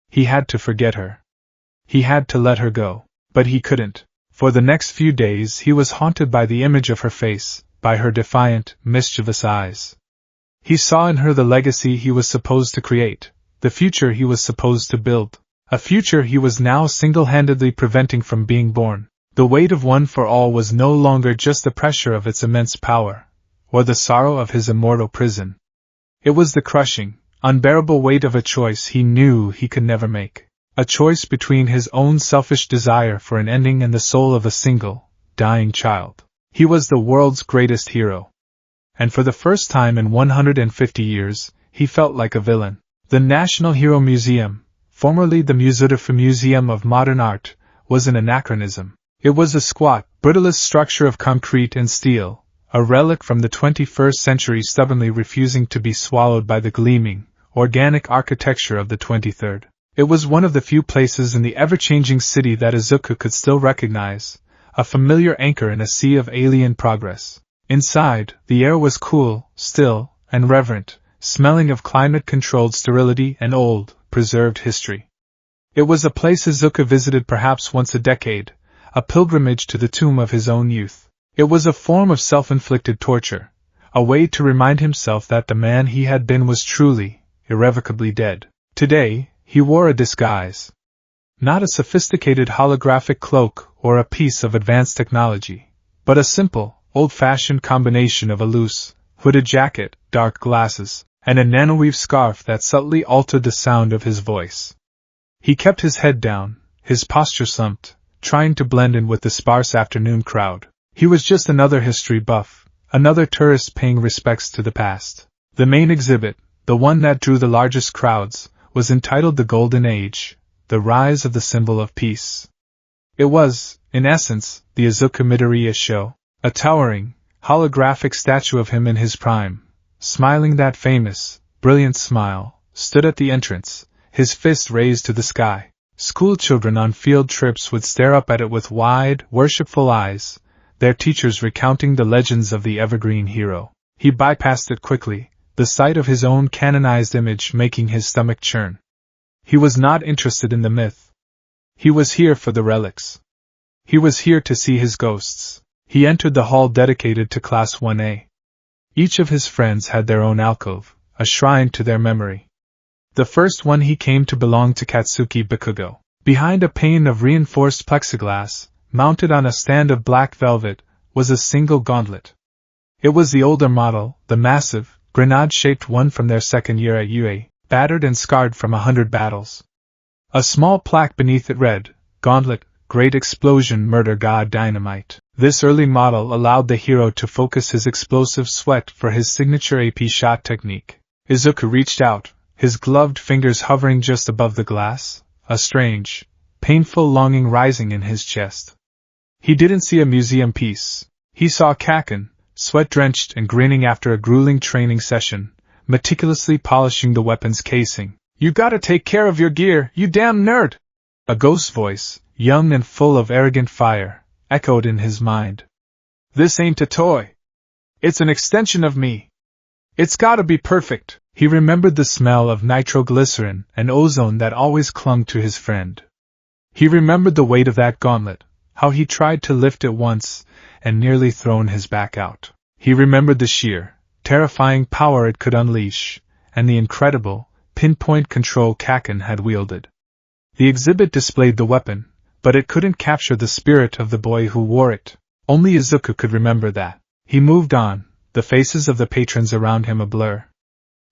He had to forget her. He had to let her go, but he couldn't. For the next few days he was haunted by the image of her face, by her defiant, mischievous eyes. He saw in her the legacy he was supposed to create, the future he was supposed to build, a future he was now single-handedly preventing from being born. The weight of One for All was no longer just the pressure of its immense power, or the sorrow of his immortal prison. It was the crushing, unbearable weight of a choice he knew he could never make. A choice between his own selfish desire for an ending and the soul of a single, dying child. He was the world's greatest hero. And for the first time in 150 years, he felt like a villain. The National Hero Museum, formerly the Musudorf Museum of Modern Art, was an anachronism. It was a squat, brittlest structure of concrete and steel, a relic from the 21st century stubbornly refusing to be swallowed by the gleaming, organic architecture of the 23rd. It was one of the few places in the ever-changing city that Izuku could still recognize, a familiar anchor in a sea of alien progress. Inside, the air was cool, still, and reverent, smelling of climate-controlled sterility and old, preserved history. It was a place Izuku visited perhaps once a decade, a pilgrimage to the tomb of his own youth. It was a form of self-inflicted torture, a way to remind himself that the man he had been was truly, irrevocably dead. Today, he wore a disguise. Not a sophisticated holographic cloak or a piece of advanced technology, but a simple, old-fashioned combination of a loose, hooded jacket, dark glasses, and a nanoweave scarf that subtly altered the sound of his voice. He kept his head down, his posture slumped, trying to blend in with the sparse afternoon crowd. He was just another history buff, another tourist paying respects to the past. The main exhibit, the one that drew the largest crowds, was entitled The Golden Age, the Rise of the Symbol of Peace. It was, in essence, the Izuku Midoriya show, a towering, holographic statue of him in his prime, smiling that famous, brilliant smile, stood at the entrance, his fist raised to the sky. Schoolchildren on field trips would stare up at it with wide, worshipful eyes, their teachers recounting the legends of the evergreen hero. He bypassed it quickly, the sight of his own canonized image making his stomach churn. He was not interested in the myth. He was here for the relics. He was here to see his ghosts. He entered the hall dedicated to Class 1A. Each of his friends had their own alcove, a shrine to their memory. The first one he came to belong to Katsuki Bakugo. Behind a pane of reinforced plexiglass, mounted on a stand of black velvet, was a single gauntlet. It was the older model, the massive, grenade-shaped one from their second year at UA, battered and scarred from 100 battles. A small plaque beneath it read, "Gauntlet, Great Explosion, Murder God Dynamite." This early model allowed the hero to focus his explosive sweat for his signature AP shot technique. Izuku reached out, his gloved fingers hovering just above the glass, a strange, painful longing rising in his chest. He didn't see a museum piece. He saw Kaken, sweat-drenched and grinning after a grueling training session, meticulously polishing the weapon's casing. "You gotta take care of your gear, you damn nerd!" A ghost voice, young and full of arrogant fire, echoed in his mind. "This ain't a toy. It's an extension of me. It's gotta be perfect." He remembered the smell of nitroglycerin and ozone that always clung to his friend. He remembered the weight of that gauntlet, how he tried to lift it once, and nearly thrown his back out. He remembered the sheer, terrifying power it could unleash, and the incredible, pinpoint control Kaken had wielded. The exhibit displayed the weapon, but it couldn't capture the spirit of the boy who wore it. Only Izuku could remember that. He moved on, the faces of the patrons around him a blur.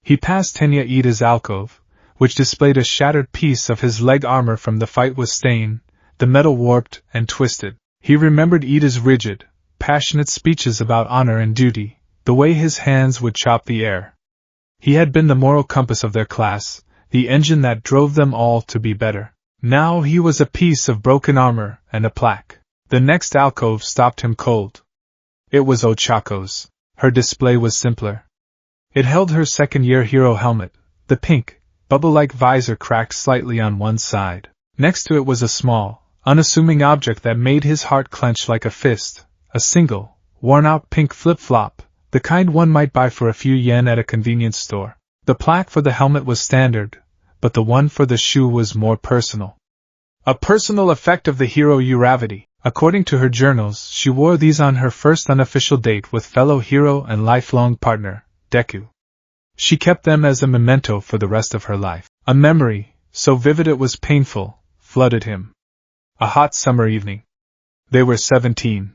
He passed Tenya Ida's alcove, which displayed a shattered piece of his leg armor from the fight with Stain, the metal warped and twisted. He remembered Ida's rigid, passionate speeches about honor and duty, the way his hands would chop the air. He had been the moral compass of their class, the engine that drove them all to be better. Now he was a piece of broken armor and a plaque. The next alcove stopped him cold. It was Ochako's. Her display was simpler. It held her second-year hero helmet, the pink, bubble-like visor cracked slightly on one side. Next to it was a small, unassuming object that made his heart clench like a fist, a single, worn-out pink flip-flop, the kind one might buy for a few yen at a convenience store. The plaque for the helmet was standard, but the one for the shoe was more personal. A personal effect of the hero Uravity. According to her journals, she wore these on her first unofficial date with fellow hero and lifelong partner, Deku. She kept them as a memento for the rest of her life. A memory, so vivid it was painful, flooded him. A hot summer evening. They were 17.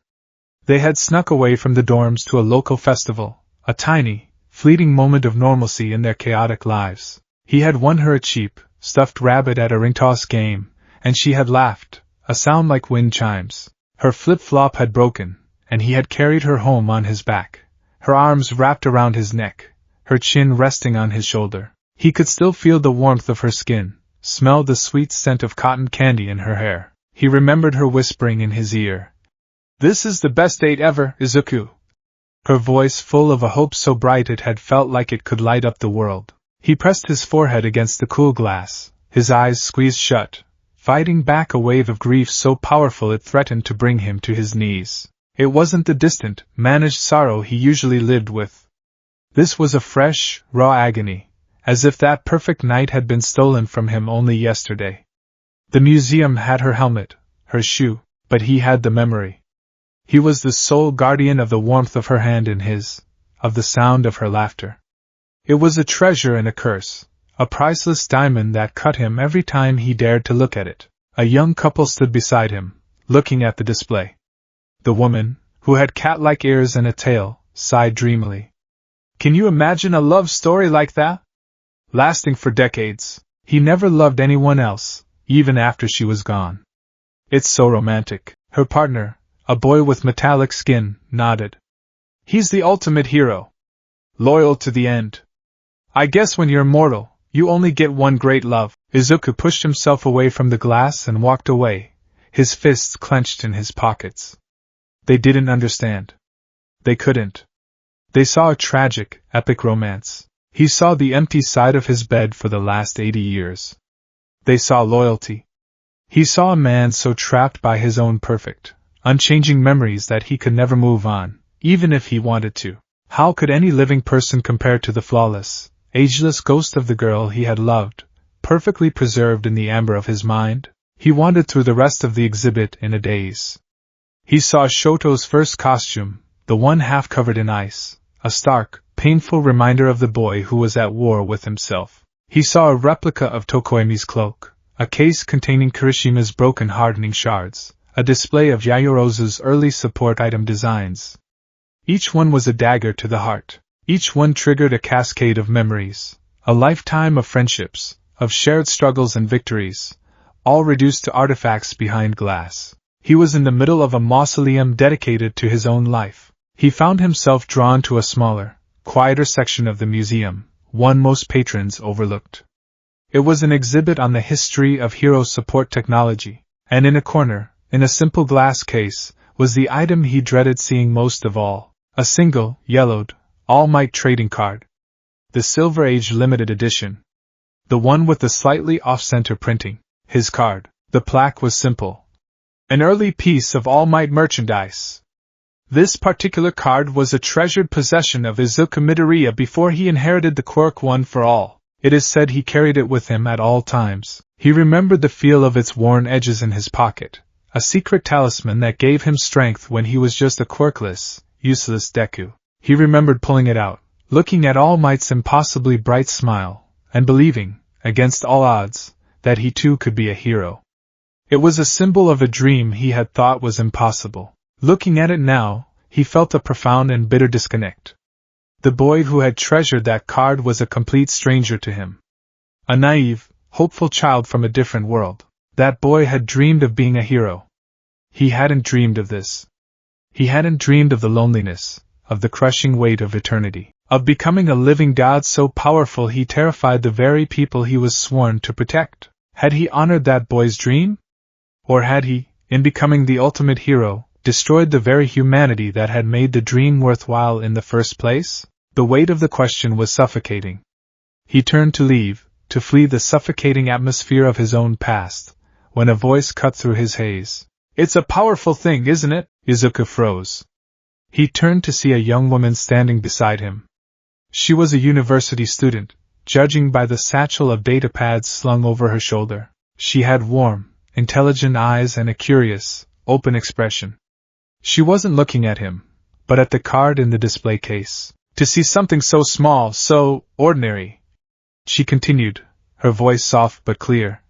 They had snuck away from the dorms to a local festival, a tiny, fleeting moment of normalcy in their chaotic lives. He had won her a cheap, stuffed rabbit at a ring toss game, and she had laughed, a sound like wind chimes. Her flip-flop had broken, and he had carried her home on his back, her arms wrapped around his neck, her chin resting on his shoulder. He could still feel the warmth of her skin, smell the sweet scent of cotton candy in her hair. He remembered her whispering in his ear, "This is the best date ever, Izuku." Her voice full of a hope so bright it had felt like it could light up the world. He pressed his forehead against the cool glass, his eyes squeezed shut, fighting back a wave of grief so powerful it threatened to bring him to his knees. It wasn't the distant, managed sorrow he usually lived with. This was a fresh, raw agony, as if that perfect night had been stolen from him only yesterday. The museum had her helmet, her shoe, but he had the memory. He was the sole guardian of the warmth of her hand in his, of the sound of her laughter. It was a treasure and a curse, a priceless diamond that cut him every time he dared to look at it. A young couple stood beside him, looking at the display. The woman, who had cat-like ears and a tail, sighed dreamily. Can you imagine a love story like that? Lasting for decades. He never loved anyone else, even after she was gone. It's so romantic. Her partner, a boy with metallic skin, nodded. He's the ultimate hero. Loyal to the end. I guess when you're immortal, you only get one great love. Izuku pushed himself away from the glass and walked away, his fists clenched in his pockets. They didn't understand. They couldn't. They saw a tragic, epic romance. He saw the empty side of his bed for the last 80 years. They saw loyalty. He saw a man so trapped by his own perfect, unchanging memories that he could never move on, even if he wanted to. How could any living person compare to the flawless, ageless ghost of the girl he had loved, perfectly preserved in the amber of his mind? He wandered through the rest of the exhibit in a daze. He saw Shoto's first costume, the one half covered in ice, a stark, painful reminder of the boy who was at war with himself. He saw a replica of Tokoemi's cloak, a case containing Kirishima's broken hardening shards, a display of Yayorozu's early support item designs. Each one was a dagger to the heart. Each one triggered a cascade of memories, a lifetime of friendships, of shared struggles and victories, all reduced to artifacts behind glass. He was in the middle of a mausoleum dedicated to his own life. He found himself drawn to a smaller, quieter section of the museum, one most patrons overlooked. It was an exhibit on the history of hero support technology, and in a corner, in a simple glass case, was the item he dreaded seeing most of all, a single, yellowed, All Might trading card. The Silver Age limited edition. The one with the slightly off-center printing. His card. The plaque was simple. An early piece of All Might merchandise. This particular card was a treasured possession of Izuku Midoriya before he inherited the quirk One for All. It is said he carried it with him at all times. He remembered the feel of its worn edges in his pocket, a secret talisman that gave him strength when he was just a quirkless, useless Deku. He remembered pulling it out, looking at All Might's impossibly bright smile, and believing, against all odds, that he too could be a hero. It was a symbol of a dream he had thought was impossible. Looking at it now, he felt a profound and bitter disconnect. The boy who had treasured that card was a complete stranger to him. A naive, hopeful child from a different world. That boy had dreamed of being a hero. He hadn't dreamed of this. He hadn't dreamed of the loneliness, of the crushing weight of eternity, of becoming a living god so powerful he terrified the very people he was sworn to protect. Had he honored that boy's dream? Or had he, in becoming the ultimate hero, destroyed the very humanity that had made the dream worthwhile in the first place? The weight of the question was suffocating. He turned to leave, to flee the suffocating atmosphere of his own past, when a voice cut through his haze. It's a powerful thing, isn't it? Izuku froze. He turned to see a young woman standing beside him. She was a university student, judging by the satchel of data pads slung over her shoulder. She had warm, intelligent eyes and a curious, open expression. She wasn't looking at him, but at the card in the display case. To see something so small, so ordinary, she continued, her voice soft but clear,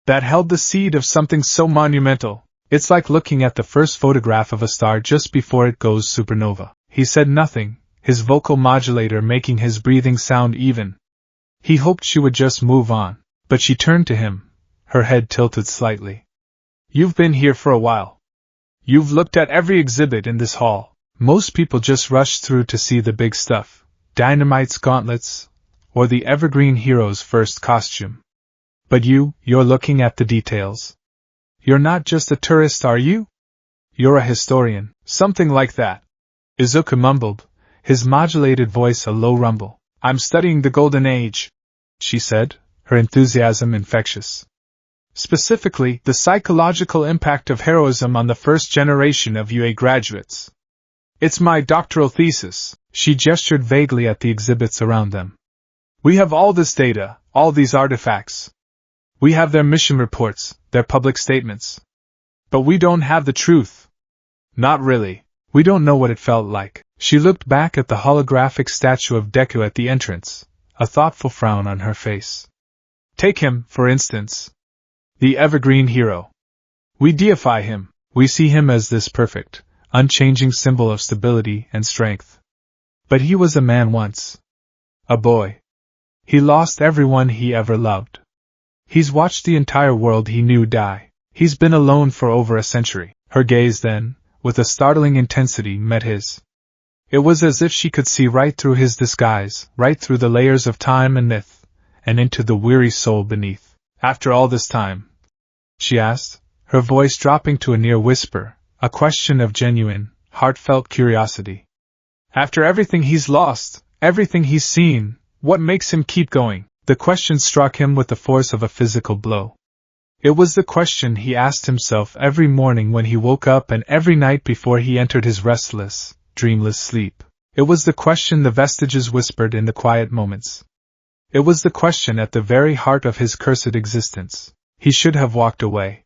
that held the seed of something so monumental. It's like looking at the first photograph of a star just before it goes supernova. He said nothing, his vocal modulator making his breathing sound even. He hoped she would just move on, but she turned to him, her head tilted slightly. You've been here for a while. You've looked at every exhibit in this hall. Most people just rush through to see the big stuff, Dynamite's gauntlets, or the evergreen hero's first costume. But you're looking at the details. You're not just a tourist, are you? You're a historian, something like that. Izuku mumbled, his modulated voice a low rumble. I'm studying the Golden Age, she said, her enthusiasm infectious. Specifically, the psychological impact of heroism on the first generation of UA graduates. It's my doctoral thesis. She gestured vaguely at the exhibits around them. We have all this data, all these artifacts. We have their mission reports, their public statements. But we don't have the truth. Not really. We don't know what it felt like. She looked back at the holographic statue of Deku at the entrance, a thoughtful frown on her face. Take him, for instance. The evergreen hero. We deify him. We see him as this perfect, unchanging symbol of stability and strength. But he was a man once. A boy. He lost everyone he ever loved. He's watched the entire world he knew die. He's been alone for over a century. Her gaze then, with a startling intensity, met his. It was as if she could see right through his disguise, right through the layers of time and myth, and into the weary soul beneath. After all this time? She asked, her voice dropping to a near whisper, a question of genuine, heartfelt curiosity. After everything he's lost, everything he's seen, what makes him keep going? The question struck him with the force of a physical blow. It was the question he asked himself every morning when he woke up and every night before he entered his restless, dreamless sleep. It was the question the vestiges whispered in the quiet moments. It was the question at the very heart of his cursed existence. He should have walked away.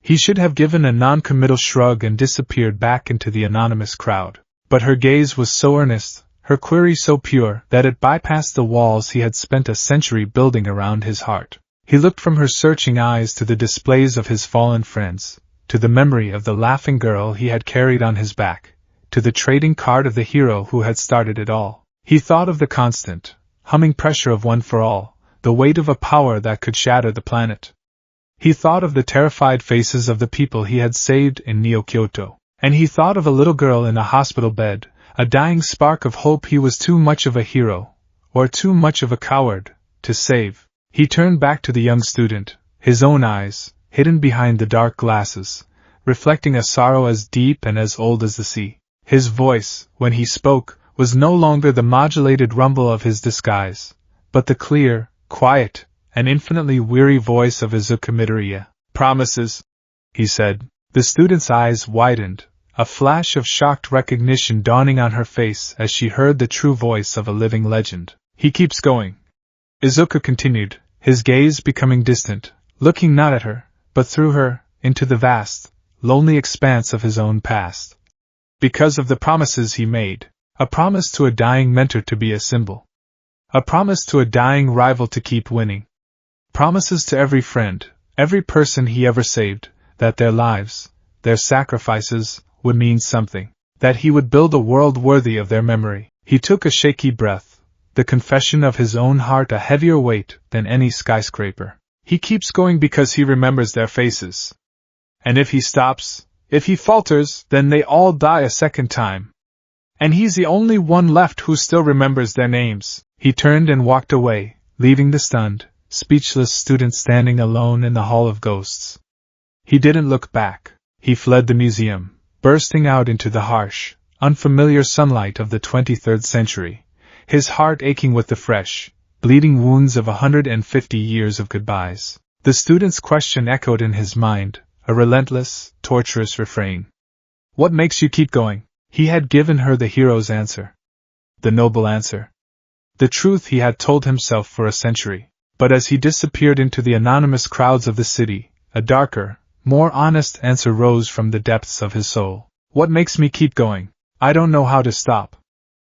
He should have given a non-committal shrug and disappeared back into the anonymous crowd. But her gaze was so earnest, her query so pure, that it bypassed the walls he had spent a century building around his heart. He looked from her searching eyes to the displays of his fallen friends, to the memory of the laughing girl he had carried on his back, to the trading card of the hero who had started it all. He thought of the constant, humming pressure of One for All, the weight of a power that could shatter the planet. He thought of the terrified faces of the people he had saved in Neo-Kyoto, and he thought of a little girl in a hospital bed, a dying spark of hope he was too much of a hero, or too much of a coward, to save. He turned back to the young student, his own eyes, hidden behind the dark glasses, reflecting a sorrow as deep and as old as the sea. His voice, when he spoke, was no longer the modulated rumble of his disguise, but the clear, quiet, and infinitely weary voice of Izuku Midoriya. Promises, he said. The student's eyes widened, a flash of shocked recognition dawning on her face as she heard the true voice of a living legend. He keeps going. Izuku continued, his gaze becoming distant, looking not at her, but through her, into the vast, lonely expanse of his own past. Because of the promises he made. A promise to a dying mentor to be a symbol. A promise to a dying rival to keep winning. Promises to every friend, every person he ever saved, that their lives, their sacrifices, would mean something. That he would build a world worthy of their memory. He took a shaky breath, the confession of his own heart a heavier weight than any skyscraper. He keeps going because he remembers their faces. And if he stops, if he falters, then they all die a second time. And he's the only one left who still remembers their names. He turned and walked away, leaving the stunned, speechless student standing alone in the Hall of Ghosts. He didn't look back. He fled the museum, bursting out into the harsh, unfamiliar sunlight of the 23rd century, his heart aching with the fresh, bleeding wounds of 150 years of goodbyes. The student's question echoed in his mind, a relentless, torturous refrain. What makes you keep going? He had given her the hero's answer. The noble answer. The truth he had told himself for a century. But as he disappeared into the anonymous crowds of the city, a darker, more honest answer rose from the depths of his soul. What makes me keep going? I don't know how to stop.